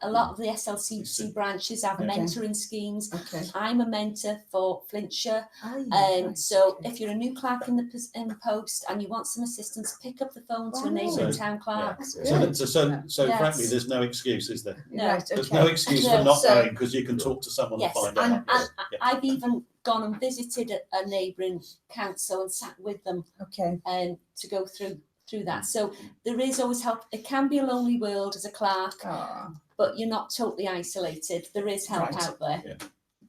S2: A lot of the SLCC branches have mentoring schemes. Okay. I'm a mentor for Flintshire. So if you're a new clerk in the post and you want some assistance, pick up the phone to a neighbouring town clerk.
S5: Yeah. So frankly, there's no excuse, is there?
S2: No.
S1: Right,
S5: there's no excuse for not knowing, because you can talk to someone and find out.
S2: And I've even gone and visited a neighbouring council and sat with them.
S1: Okay.
S2: To go through through that. So there is always help. It can be a lonely world as a clerk, but you're not totally isolated. There is help out there.
S5: Yeah.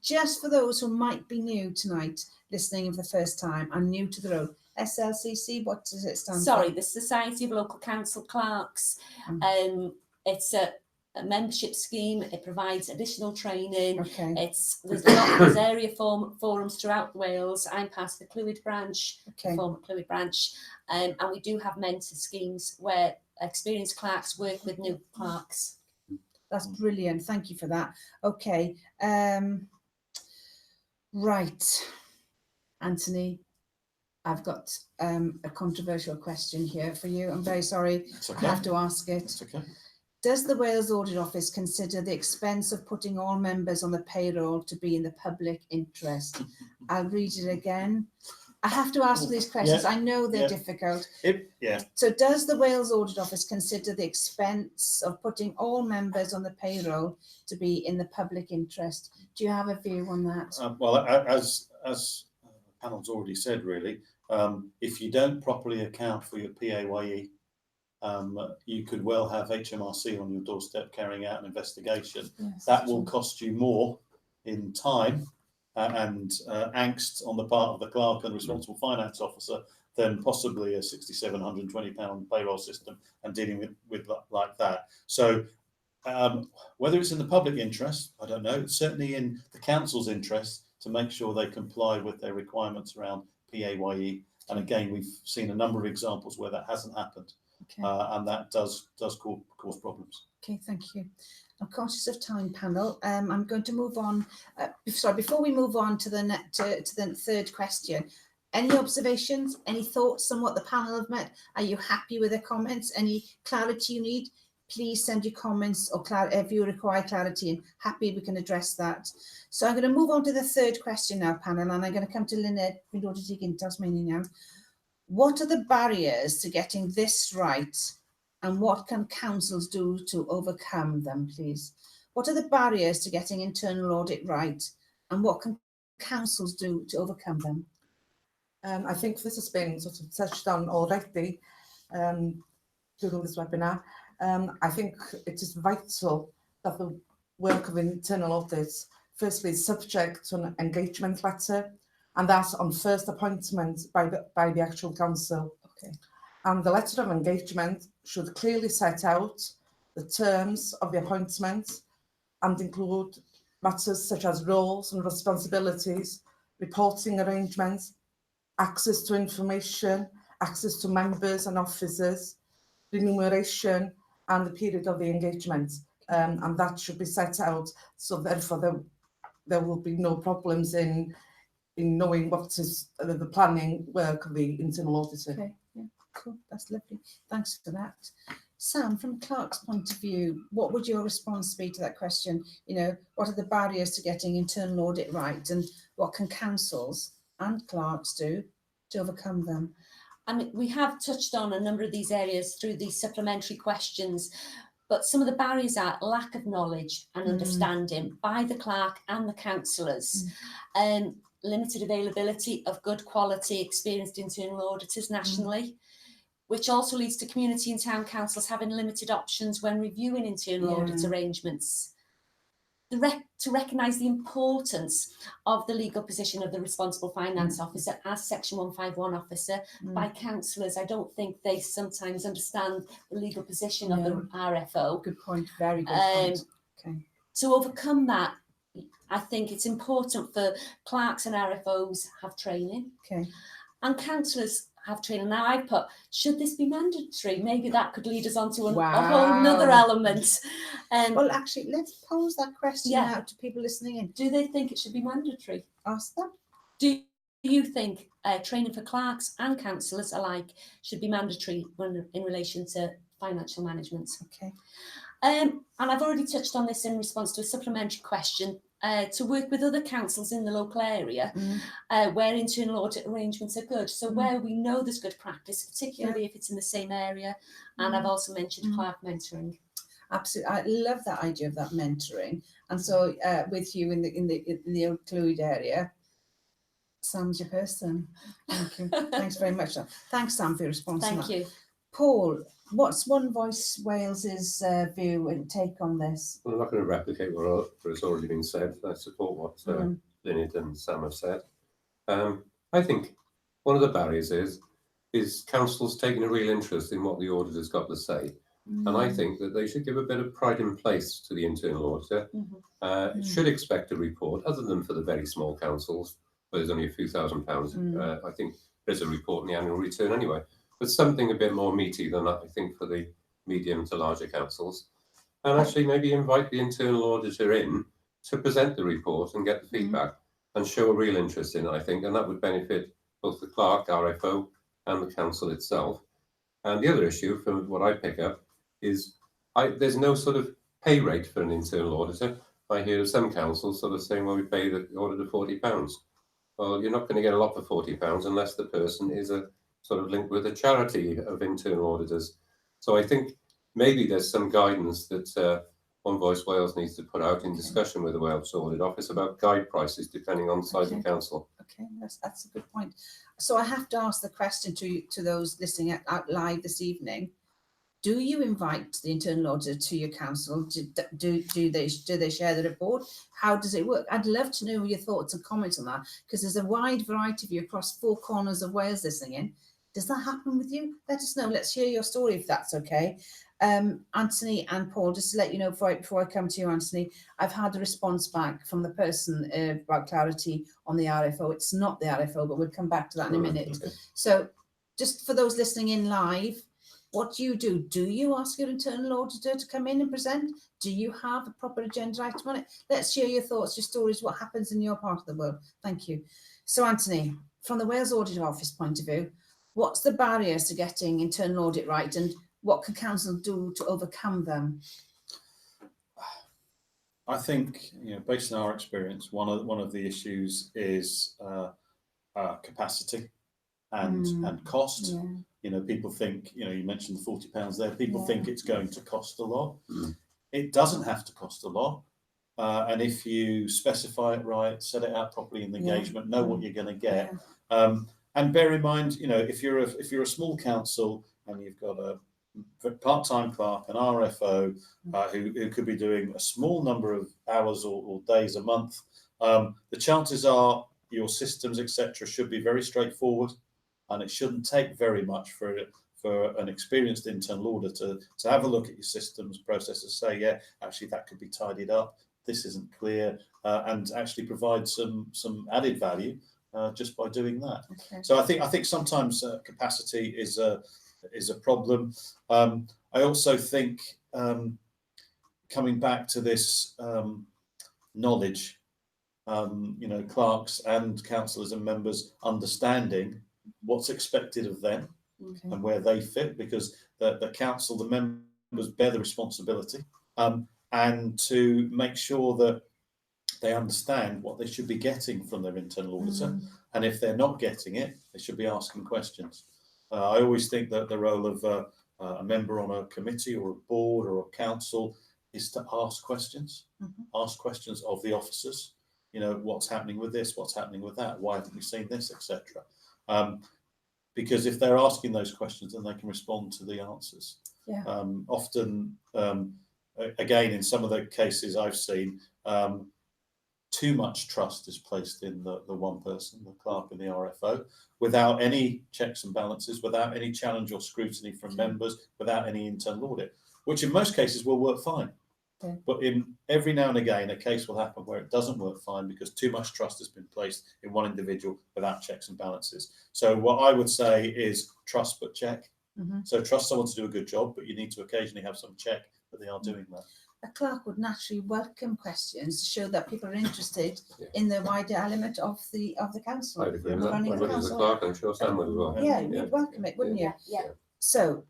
S1: Just for those who might be new tonight, listening for the first time, I'm new to the role. SLCC, what does it stand for?
S2: Sorry, the Society of Local Council Clerks. It's a membership scheme. It provides additional training.
S1: Okay.
S2: There's area forums throughout Wales. I'm part of the Clwyd branch,
S1: Okay.
S2: the former Clwyd branch, and we do have mentor schemes where experienced clerks work with new clerks.
S1: That's brilliant. Thank you for that. Okay. Right. Anthony, I've got a controversial question here for you. I'm very sorry.
S5: It's okay.
S1: I have to ask it.
S5: It's okay.
S1: Does the Wales Audit Office consider the expense of putting all members on the payroll to be in the public interest? I'll read it again. I have to ask these questions. I know they're difficult. So does the Wales Audit Office consider the expense of putting all members on the payroll to be in the public interest? Do you have a view on that?
S5: Well, as the panel's already said, really, if you don't properly account for your PAYE, you could well have HMRC on your doorstep carrying out an investigation.
S1: Yes,
S5: that will cost you more in time and angst on the part of the clerk and responsible finance officer than possibly a £6,720 payroll system and dealing with like that. So whether it's in the public interest, I don't know. It's certainly in the council's interest to make sure they comply with their requirements around PAYE. And again, we've seen a number of examples where that hasn't happened.
S1: Okay.
S5: And that does cause problems.
S1: Okay, thank you. I'm conscious of time, panel. I'm going to move on. Before we move on to the third question, any observations, any thoughts on what the panel have met? Are you happy with their comments? Any clarity you need? Please send your comments, or if you require clarity, and happy we can address that. So I'm going to move on to the third question now, panel, and I'm going to come to Lynette now. What are the barriers to getting this right, and what can councils do to overcome them, please? What are the barriers to getting internal audit right, and what can councils do to overcome them?
S4: I think this has been sort of touched on already during this webinar. I think it is vital that the work of internal audits firstly is subject to an engagement letter, and that's on first appointment by the actual council.
S1: Okay.
S4: And the letter of engagement should clearly set out the terms of the appointment and include matters such as roles and responsibilities, reporting arrangements, access to information, access to members and officers, remuneration, and the period of the engagement. And that should be set out, so therefore there will be no problems in knowing what is the planning work of the internal auditor.
S1: Okay, yeah, cool, that's lovely. Thanks for that. Sam, from a clerk's point of view, what would your response be to that question? You know, what are the barriers to getting internal audit right, and what can councils and clerks do to overcome them?
S2: I mean, we have touched on a number of these areas through these supplementary questions, but some of the barriers are lack of knowledge and understanding by the clerk and the councillors, limited availability of good quality experienced internal auditors nationally, which also leads to community and town councils having limited options when reviewing internal audit arrangements. To recognise the importance of the legal position of the responsible finance officer as Section 151 officer by councillors. I don't think they sometimes understand the legal position of the RFO.
S1: Good point, very good point. Okay.
S2: To overcome that, I think it's important for clerks and RFOs have training.
S1: Okay.
S2: And councillors have training. Now I put, should this be mandatory? Maybe that could lead us on to a whole nother element.
S1: Well, actually, let's pose that question out to people listening in.
S2: Do they think it should be mandatory?
S1: Ask them.
S2: Do you think training for clerks and councillors alike should be mandatory when in relation to financial management?
S1: Okay.
S2: And I've already touched on this in response to a supplementary question. To work with other councils in the local area where internal audit arrangements are good. So where we know there's good practice, particularly if it's in the same area. And I've also mentioned clerk mentoring.
S1: Absolutely, I love that idea of that mentoring. And so with you in the Old Clwyd area, Sam's your person. Thank you. Thanks very much. Thanks, Sam, for your response.
S2: Thank you.
S1: Paul, what's One Voice Wales's view and take on this?
S3: Well, I'm not going to replicate what has already been said. I support what Lynette and Sam have said. I think one of the barriers is councils taking a real interest in what the auditor's got to say. And I think that they should give a bit of pride in place to the internal auditor. It should expect a report, other than for the very small councils, where there's only a few £1,000s. I think there's a report in the annual return anyway. But something a bit more meaty than that, I think, for the medium to larger councils. And actually maybe invite the internal auditor in to present the report and get the feedback and show a real interest in it, I think. And that would benefit both the clerk, RFO, and the council itself. And the other issue, from what I pick up, is there's no sort of pay rate for an internal auditor. I hear some councils sort of saying, well, we pay the auditor £40. Well, you're not going to get a lot for £40 unless the person is a sort of linked with a charity of internal auditors. So I think maybe there's some guidance that One Voice Wales needs to put out in discussion with the Wales Audit Office about guide prices depending on the size of council.
S1: Okay, that's a good point. So I have to ask the question to those listening out live this evening. Do you invite the internal auditor to your council? Do they share the report? How does it work? I'd love to know your thoughts and comments on that, because there's a wide variety of you across 4 corners of Wales listening in. Does that happen with you? Let us know. Let's hear your story if that's okay. Anthony and Paul, just to let you know before I come to you, Anthony, I've had a response back from the person about clarity on the RFO. It's not the RFO, but we'll come back to that in a minute.
S3: Okay.
S1: So just for those listening in live, what do? Do you ask your internal auditor to come in and present? Do you have a proper agenda item on it? Let's share your thoughts, your stories, what happens in your part of the world. Thank you. So Anthony, from the Wales Audit Office point of view, what's the barriers to getting internal audit right, and what can council do to overcome them?
S5: I think, based on our experience, one of the issues is capacity and cost. People think, you mentioned the £40 there. People think it's going to cost a lot. It doesn't have to cost a lot. And if you specify it right, set it out properly in the engagement, know what you're going to get. And bear in mind, if you're a small council and you've got a part-time clerk, an RFO, who could be doing a small number of hours or days a month, the chances are your systems, etc., should be very straightforward, and it shouldn't take very much for an experienced internal auditor to have a look at your systems, processes, say, yeah, actually that could be tidied up, this isn't clear, and actually provide some added value just by doing that. So I think sometimes capacity is a problem. I also think, coming back to this knowledge, clerks and councillors and members understanding what's expected of them and where they fit, because the council, the members bear the responsibility, and to make sure that they understand what they should be getting from their internal auditor, and if they're not getting it, they should be asking questions. I always think that the role of a member on a committee or a board or a council is to ask questions, ask questions of the officers. What's happening with this? What's happening with that? Why haven't we seen this, etc. Because if they're asking those questions, then they can respond to the answers. Often, again, in some of the cases I've seen, too much trust is placed in the one person, the clerk and the RFO, without any checks and balances, without any challenge or scrutiny from members, without any internal audit, which in most cases will work fine. But in every now and again, a case will happen where it doesn't work fine because too much trust has been placed in one individual without checks and balances. So what I would say is trust but check. So trust someone to do a good job, but you need to occasionally have some check that they are doing that.
S1: A clerk would naturally welcome questions to show that people are interested in the wider element of the council.
S3: I'd agree with that. I would as a clerk, I'm sure Sam would as well.
S1: Yeah, you'd welcome it, wouldn't you? So,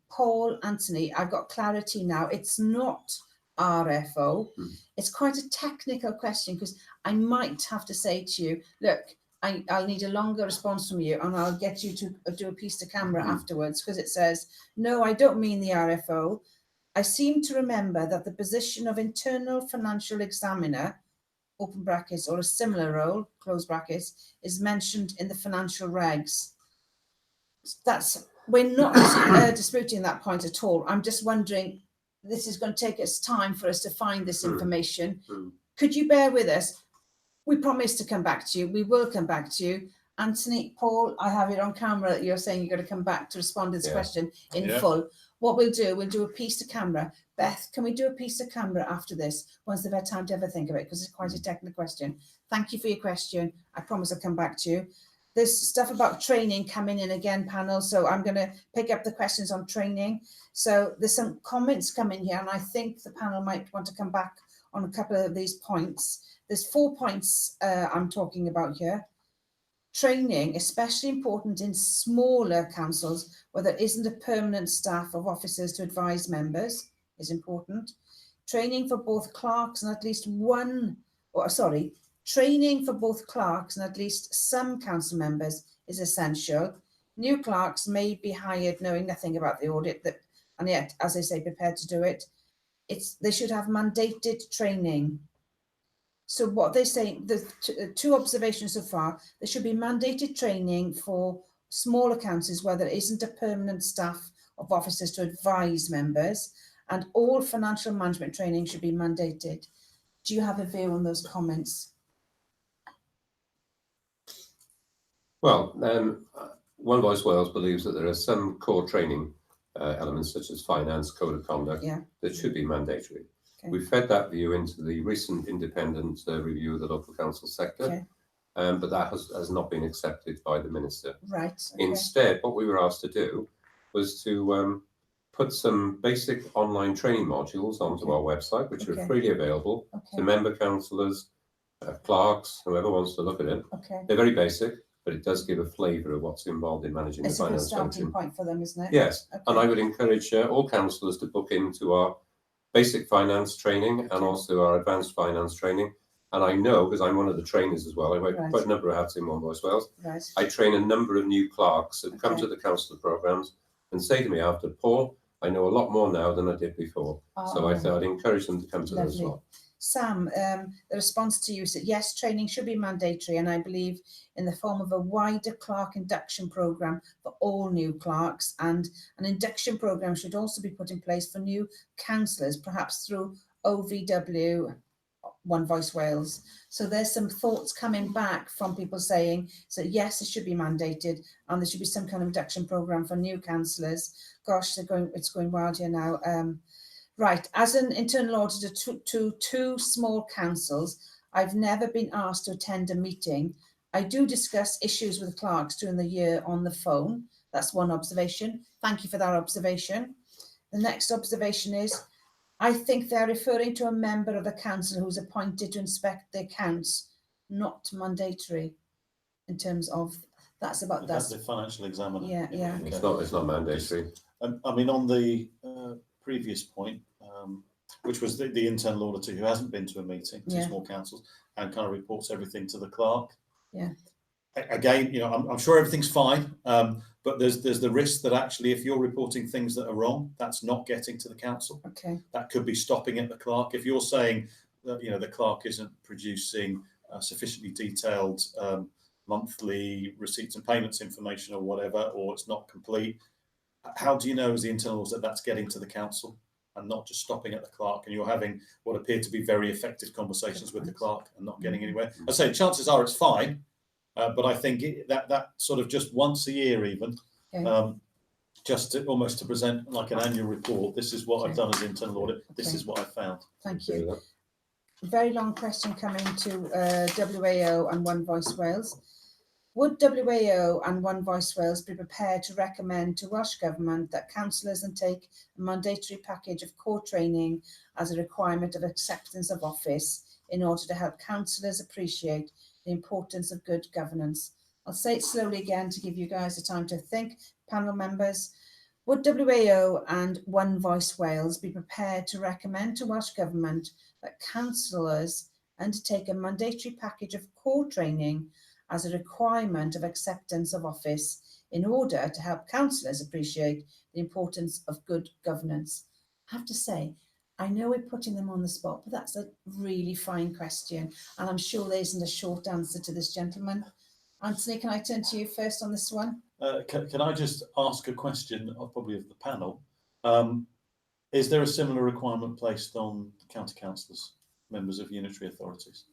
S1: Paul, Anthony, I've got clarity now. It's not RFO. It's quite a technical question, because I might have to say to you, look, I'll need a longer response from you, and I'll get you to do a piece to camera afterwards, because it says, no, I don't mean the RFO. I seem to remember that the position of internal financial examiner, open brackets, or a similar role, close brackets, is mentioned in the financial regs. That's We're not disputing that point at all. I'm just wondering, this is going to take us time for us to find this information. Could you bear with us? We promise to come back to you. We will come back to you. Anthony, Paul, I have it on camera that you're saying you're going to come back to respond to this question in full. What we'll do a piece to camera. Beth, can we do a piece to camera after this, once they've had time to ever think of it, because it's quite a technical question. Thank you for your question. I promise I'll come back to you. There's stuff about training coming in again, panel, so I'm going to pick up the questions on training. So there's some comments coming here, and I think the panel might want to come back on a couple of these points. There's 4 points I'm talking about here. Training, especially important in smaller councils where there isn't a permanent staff of officers to advise members, is important. Training for both clerks and at least training for both clerks and at least some council members is essential. New clerks may be hired knowing nothing about the audit, and yet, as I say, prepared to do it. They should have mandated training. So what they're saying, the two observations so far, there should be mandated training for smaller councils where there isn't a permanent staff of officers to advise members, and all financial management training should be mandated. Do you have a view on those comments?
S3: Well, One Voice Wales believes that there are some core training elements such as finance, code of conduct that should be mandatory. Okay. We fed that view into the recent independent review of the local council sector, but that has not been accepted by the minister.
S1: Right. Okay.
S3: Instead, what we were asked to do was to put some basic online training modules onto our website, which are freely available to member councillors, clerks, whoever wants to look at it. Okay. They're very basic, but it does give a flavour of what's involved in managing the finance function.
S1: It's a good starting point for them, isn't it?
S3: Yes, and I would encourage all councillors to book into our basic finance training and also our advanced finance training. And I know, because I'm one of the trainers as well, I wear quite a number of hats in One Voice Wales. Right. I train a number of new clerks that come to the council programs and say to me after, Paul, I know a lot more now than I did before. So I thought I'd encourage them to come to those as well.
S1: Sam, the response to you said, yes, training should be mandatory, and I believe in the form of a wider clerk induction programme for all new clerks, and an induction programme should also be put in place for new councillors, perhaps through OVW, One Voice Wales. So there's some thoughts coming back from people saying, so yes, it should be mandated, and there should be some kind of induction programme for new councillors. Gosh, it's going wild here now. Right, as an internal auditor to two small councils, I've never been asked to attend a meeting. I do discuss issues with clerks during the year on the phone. That's one observation. Thank you for that observation. The next observation is, I think they're referring to a member of the council who's appointed to inspect the accounts, not mandatory in terms of, that's the
S5: financial examiner.
S1: Yeah.
S3: It's not mandatory.
S5: I mean, on the previous point, which was the internal auditor who hasn't been to a meeting, to small councils, and kind of reports everything to the clerk. Yeah. Again, I'm sure everything's fine, but there's the risk that actually, if you're reporting things that are wrong, that's not getting to the council. Okay. That could be stopping at the clerk. If you're saying that the clerk isn't producing sufficiently detailed monthly receipts and payments information or whatever, or it's not complete, how do you know as the internal auditor that's getting to the council and not just stopping at the clerk, and you're having what appear to be very effective conversations with the clerk and not getting anywhere? I say chances are it's fine, but I think that sort of just once a year even, just almost to present like an annual report, this is what I've done as internal audit, this is what I've found.
S1: Thank you. A very long question coming to WAO and One Voice Wales. Would WAO and One Voice Wales be prepared to recommend to Welsh Government that councillors undertake a mandatory package of core training as a requirement of acceptance of office in order to help councillors appreciate the importance of good governance? I'll say it slowly again to give you guys the time to think. Panel members, would WAO and One Voice Wales be prepared to recommend to Welsh Government that councillors undertake a mandatory package of core training as a requirement of acceptance of office in order to help councillors appreciate the importance of good governance? I have to say, I know we're putting them on the spot, but that's a really fine question, and I'm sure there isn't a short answer to this, gentleman. Anthony, can I turn to you first on this one?
S5: Can I just ask a question, probably of the panel? Is there a similar requirement placed on county councillors, members of unitary authorities?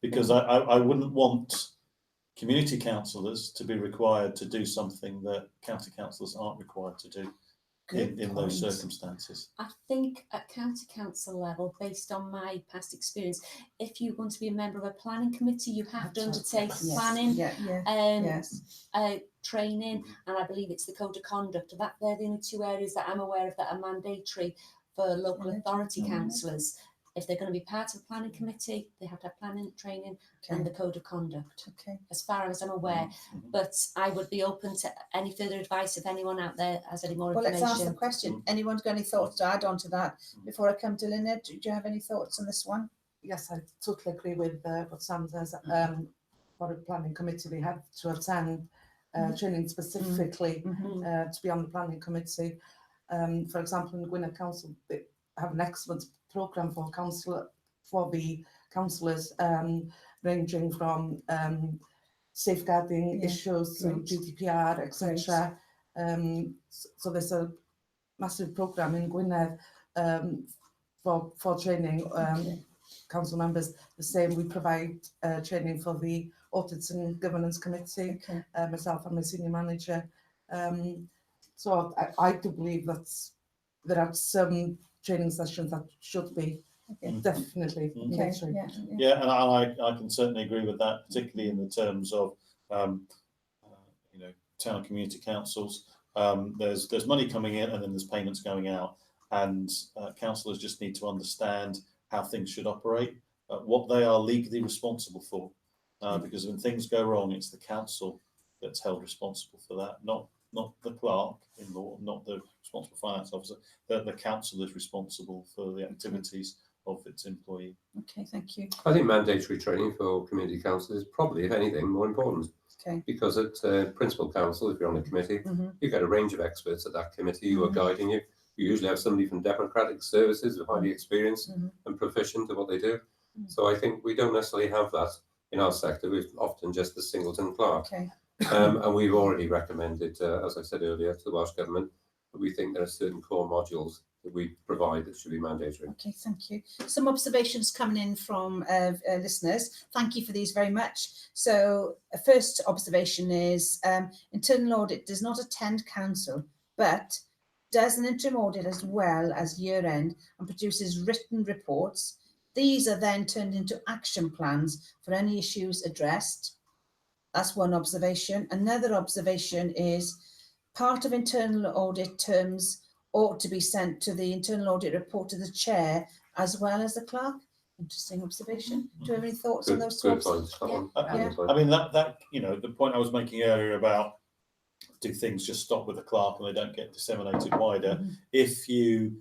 S5: Because I wouldn't want community councillors to be required to do something that county councillors aren't required to do in those circumstances.
S2: I think at county council level, based on my past experience, if you want to be a member of a planning committee, you have to undertake planning, training, and I believe it's the code of conduct. They're the only two areas that I'm aware of that are mandatory for local authority councillors. If they're going to be part of a planning committee, they have to have planning, training, and the code of conduct. As far as I'm aware, but I would be open to any further advice if anyone out there has any more information.
S1: Let's ask the question. Anyone's got any thoughts to add on to that before I come to Lynette? Do you have any thoughts on this one?
S4: Yes, I totally agree with what Sam says. For a planning committee, they have to attend training specifically to be on the planning committee. For example, in Gwynedd Council, they have an excellent programme for the councillors, ranging from safeguarding issues through GDPR, etc. So there's a massive programme in Gwynedd for training council members. The same, we provide training for the Audits and Governance Committee, myself and my senior manager. So I do believe that there are some training sessions that should be definitely mandatory.
S5: Yeah, and I can certainly agree with that, particularly in the terms of town and community councils. There's money coming in and then there's payments going out, and councillors just need to understand how things should operate, what they are legally responsible for, because when things go wrong, it's the council that's held responsible for that, not the clerk in law, not the responsible finance officer. The council is responsible for the activities of its employee.
S1: Okay, thank you.
S3: I think mandatory training for community council is probably, if anything, more important. Because at principal council, if you're on a committee, you get a range of experts at that committee who are guiding you. You usually have somebody from democratic services who are highly experienced and proficient at what they do. So I think we don't necessarily have that in our sector. We're often just the singleton clerk. And we've already recommended, as I said earlier, to the Welsh Government, that we think there are certain core modules that we provide that should be mandatory. Okay,
S1: thank you. Some observations coming in from listeners. Thank you for these very much. So first observation is internal audit does not attend council, but does an interim audit as well as year end and produces written reports. These are then turned into action plans for any issues addressed. That's one observation. Another observation is part of internal audit terms ought to be sent to the internal audit report to the chair as well as the clerk. Interesting observation. Do you have any thoughts on those two?
S5: I mean, that the point I was making earlier about do things just stop with the clerk and they don't get disseminated wider. If you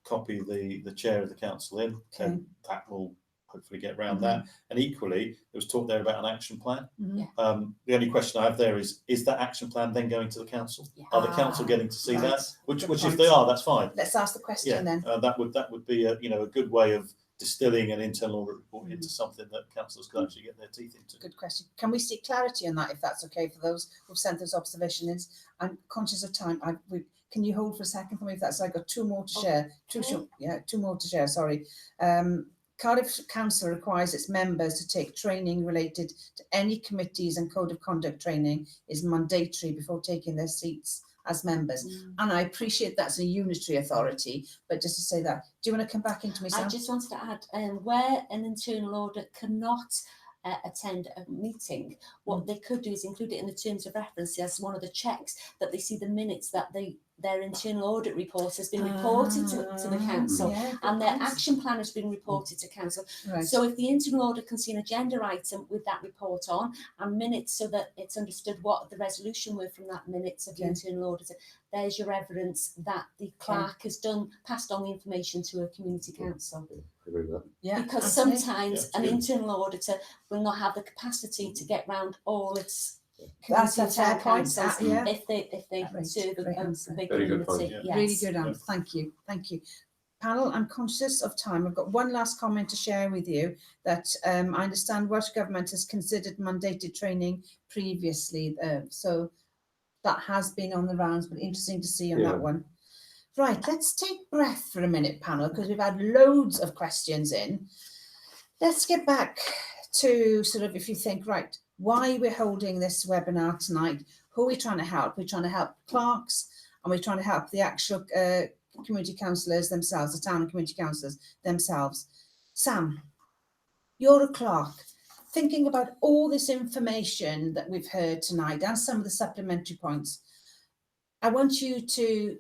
S5: copy the chair of the council in, then that will hopefully get around that. And equally, there was talk there about an action plan. The only question I have there is that action plan then going to the council? Are the council getting to see that? Which if they are, that's fine.
S1: Let's ask the question then.
S5: That would be a good way of distilling an internal audit report into something that councillors can actually get their teeth into.
S1: Good question. Can we seek clarity on that, if that's okay for those who've sent those observations? I'm conscious of time. Can you hold for a second for me if that's? I've got two more to share. Two more to share. Sorry. Cardiff Council requires its members to take training related to any committees, and code of conduct training is mandatory before taking their seats as members. And I appreciate that's a unitary authority, but just to say that, do you want to come back into me, Sam?
S2: I just wanted to add, where an internal audit cannot attend a meeting, what they could do is include it in the terms of reference as one of the checks, that they see the minutes that their internal audit report has been reported to the council, and their action plan has been reported to council. So if the internal audit can see an agenda item with that report on and minutes, so that it's understood what the resolution were from that minutes of the internal auditor, there's your evidence that the clerk has passed on the information to a community council. Because sometimes an internal auditor will not have the capacity to get round all its
S1: that's a fair point.
S2: If they serve a big community.
S1: Really good answer. Thank you. Panel, I'm conscious of time. I've got one last comment to share with you that I understand Welsh Government has considered mandated training previously. So that has been on the rounds, but interesting to see on that one. Right, let's take breath for a minute, panel, because we've had loads of questions in. Let's get back to sort of, if you think, right, why we're holding this webinar tonight, who are we trying to help? We're trying to help clerks, and we're trying to help the actual community councillors themselves, the town and community councillors themselves. Sam, you're a clerk. Thinking about all this information that we've heard tonight and some of the supplementary points, I want you to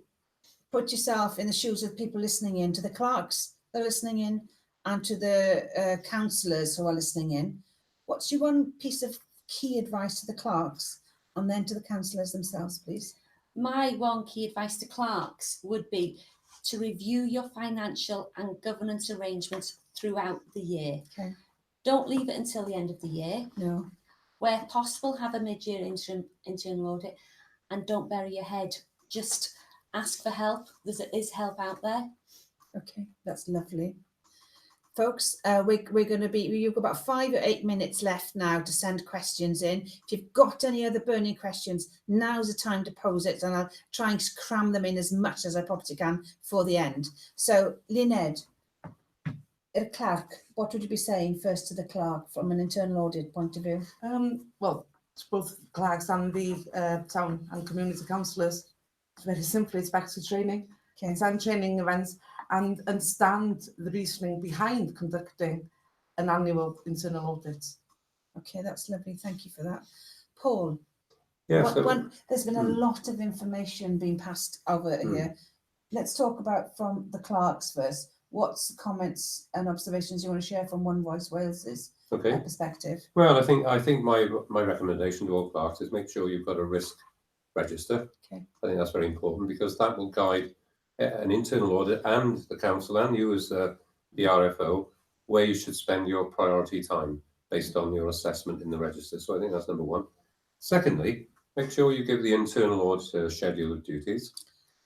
S1: put yourself in the shoes of people listening in, to the clerks that are listening in, and to the councillors who are listening in. What's your one piece of key advice to the clerks and then to the councillors themselves, please?
S2: My one key advice to clerks would be to review your financial and governance arrangements throughout the year.
S1: Okay.
S2: Don't leave it until the end of the year.
S1: No.
S2: Where possible, have a mid-year internal audit, and don't bury your head. Just ask for help. There is help out there.
S1: Okay, that's lovely. Folks, we're going to be, you've got about 5 or 8 minutes left now to send questions in. If you've got any other burning questions, now's the time to pose it, and I'll try and cram them in as much as I possibly can for the end. So, Lyned, a clerk, what would you be saying first to the clerk from an internal audit point of view?
S4: Well, to both clerks and the town and community councillors, very simply, it's back to training.
S1: Okay.
S4: Attend training events and understand the reasoning behind conducting an annual internal audit.
S1: Okay, that's lovely. Thank you for that. Paul,
S3: Yeah,
S1: there's been a lot of information being passed over here. Let's talk about from the clerks first. What's the comments and observations you want to share from One Voice Wales's perspective?
S3: Well, I think my recommendation to all clerks is make sure you've got a risk register.
S1: Okay.
S3: I think that's very important because that will guide an internal audit and the council and you as the RFO where you should spend your priority time based on your assessment in the register. So I think that's number one. Secondly, make sure you give the internal auditor a schedule of duties.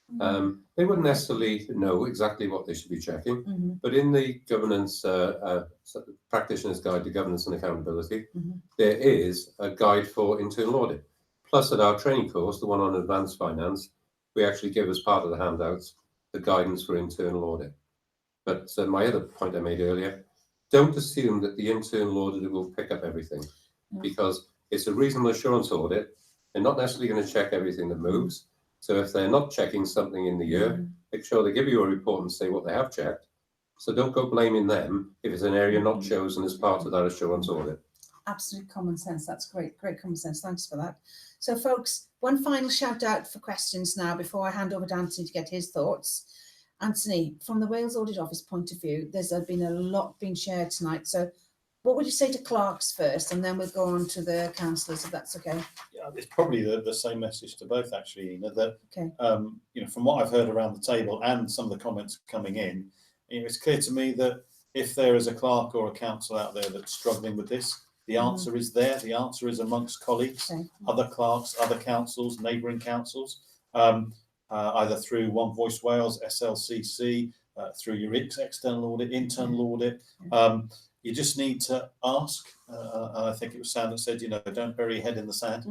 S3: They wouldn't necessarily know exactly what they should be checking, but in the governance practitioner's guide to governance and accountability, there is a guide for internal audit. Plus, at our training course, the one on advanced finance, we actually give as part of the handouts the guidance for internal audit. But my other point I made earlier, don't assume that the internal auditor will pick up everything, because it's a reasonable assurance audit. They're not necessarily going to check everything that moves. So if they're not checking something in the year, make sure they give you a report and say what they have checked. So don't go blaming them if it's an area not chosen as part of that assurance audit.
S1: Absolute common sense. That's great common sense. Thanks for that. So folks, one final shout out for questions now before I hand over to Anthony to get his thoughts. Anthony, from the Wales Audit Office point of view, there's been a lot being shared tonight. So what would you say to clerks first, and then we'll go on to the councillors, if that's okay?
S5: Yeah, it's probably the same message to both, actually, Ina, that you know, from what I've heard around the table and some of the comments coming in, you know, it's clear to me that if there is a clerk or a council out there that's struggling with this, the answer is there. The answer is amongst colleagues, other clerks, other councils, neighbouring councils, either through One Voice Wales, SLCC, through your external audit, internal audit. You just need to ask. I think it was Sam that said, you know, don't bury your head in the sand.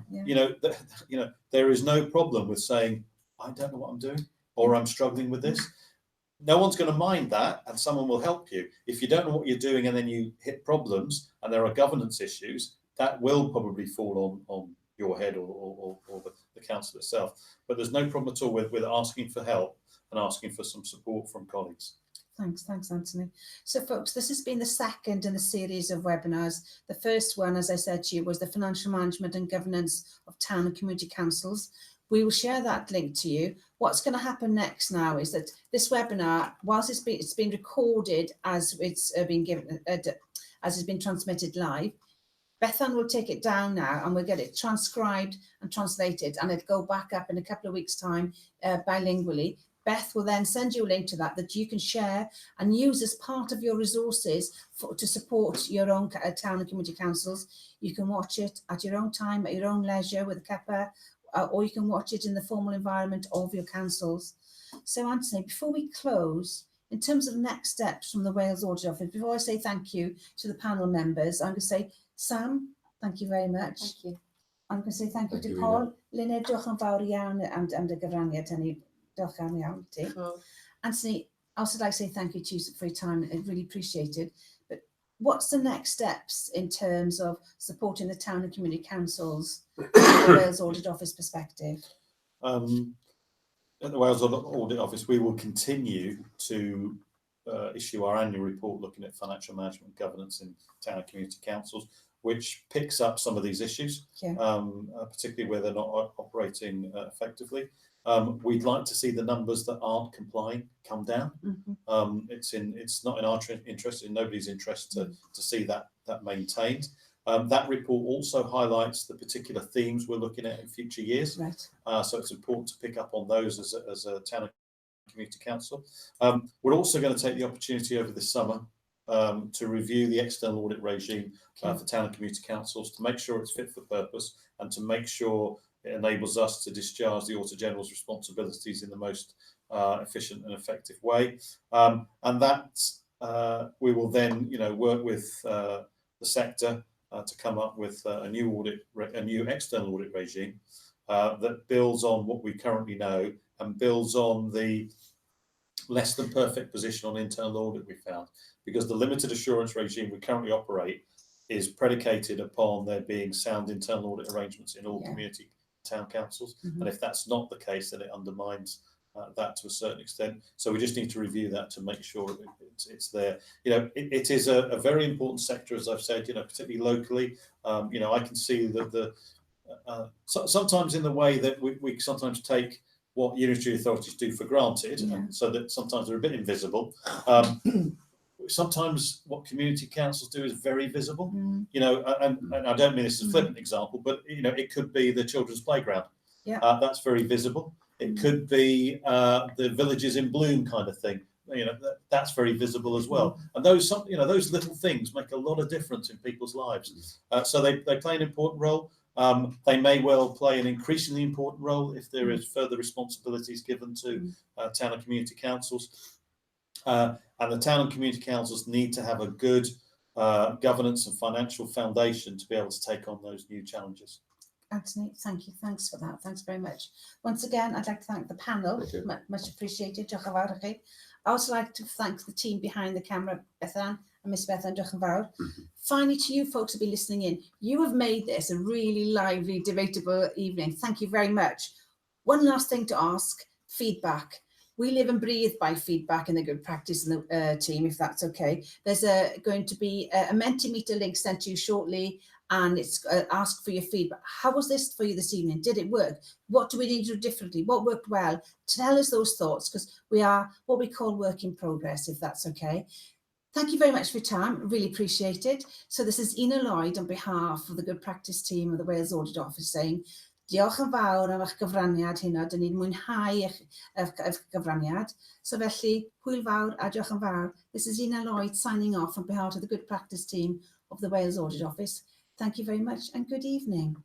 S5: You know, there is no problem with saying, I don't know what I'm doing, or I'm struggling with this. No one's going to mind that, and someone will help you. If you don't know what you're doing and then you hit problems and there are governance issues, that will probably fall on your head or the council itself. But there's no problem at all with asking for help and asking for some support from colleagues.
S1: Thanks, Anthony. So folks, this has been the second in a series of webinars. The first one, as I said to you, was the financial management and governance of town and community councils. We will share that link to you. What's going to happen next now is that this webinar, whilst it's been recorded as it's been given, as it's been transmitted live, Bethan will take it down now and we'll get it transcribed and translated, and it'll go back up in a couple of weeks' time bilingually. Beth will then send you a link to that you can share and use as part of your resources to support your own town and community councils. You can watch it at your own time, at your own leisure with a cuppa, or you can watch it in the formal environment of your councils. So Anthony, before we close, in terms of next steps from the Wales Audit Office, before I say thank you to the panel members, I'm going to say, Sam, thank you very much.
S2: Thank you.
S1: I'm going to say thank you
S3: Thank
S1: to
S3: you,
S1: Paul. Lynette, diolch yn fawr iawn am dy gyfraniad hynny. Diolch am iawn ti. Anthony, also like to say thank you to you for your time. I really appreciate it. But what's the next steps in terms of supporting the town and community councils from the Wales Audit Office perspective?
S5: At the Wales Audit Office, we will continue to issue our annual report looking at financial management and governance in town and community councils, which picks up some of these issues,
S1: Yeah.
S5: particularly where they're not operating effectively. We'd like to see the numbers that aren't complying come down. It's not in our interest, in nobody's interest to see that maintained. That report also highlights the particular themes we're looking at in future years.
S1: Right.
S5: So it's important to pick up on those as a town and community council. We're also going to take the opportunity over this summer to review the external audit regime for town and community councils, to make sure it's fit for purpose and to make sure it enables us to discharge the Auditor General's responsibilities in the most efficient and effective way. And that we will then, work with the sector to come up with a new external audit regime that builds on what we currently know and builds on the less than perfect position on internal audit we found, because the limited assurance regime we currently operate is predicated upon there being sound internal audit arrangements in all community town councils. And if that's not the case, then it undermines that to a certain extent. So we just need to review that to make sure it's there. It is a very important sector, as I've said, particularly locally. I can see that sometimes in the way that we sometimes take what unitary authorities do for granted, so that sometimes they're a bit invisible. Sometimes what community councils do is very visible, and I don't mean this as a flippant example, but it could be the children's playground. That's very visible. It could be the villages in bloom kind of thing. That's very visible as well. And those little things make a lot of difference in people's lives. So they play an important role. They may well play an increasingly important role if there is further responsibilities given to town and community councils. And the town and community councils need to have a good governance and financial foundation to be able to take on those new challenges.
S1: Anthony, thank you. Thanks for that. Thanks very much. Once again, I'd like to thank the panel. Much appreciated. Diolch yn fawr i chi. I also like to thank the team behind the camera, Bethan and Miss Bethan. Diolch yn fawr. Finally, to you folks who've been listening in, you have made this a really lively, debatable evening. Thank you very much. One last thing to ask, feedback. We live and breathe by feedback in the good practice in the team, if that's okay. There's going to be a Mentimeter link sent to you shortly, and it's ask for your feedback. How was this for you this evening? Did it work? What do we need to do differently? What worked well? Tell us those thoughts, because we are what we call work in progress, if that's okay. Thank you very much for your time. Really appreciate it. So this is Una Lloyd on behalf of the good practice team of the Wales Audit Office saying, diolch yn fawr am eich gyfraniad hynna. Dyn ni'n mwynhau eich gyfraniad. So felly, hwyl fawr a diolch yn fawr. This is Una Lloyd signing off on behalf of the good practice team of the Wales Audit Office. Thank you very much and good evening.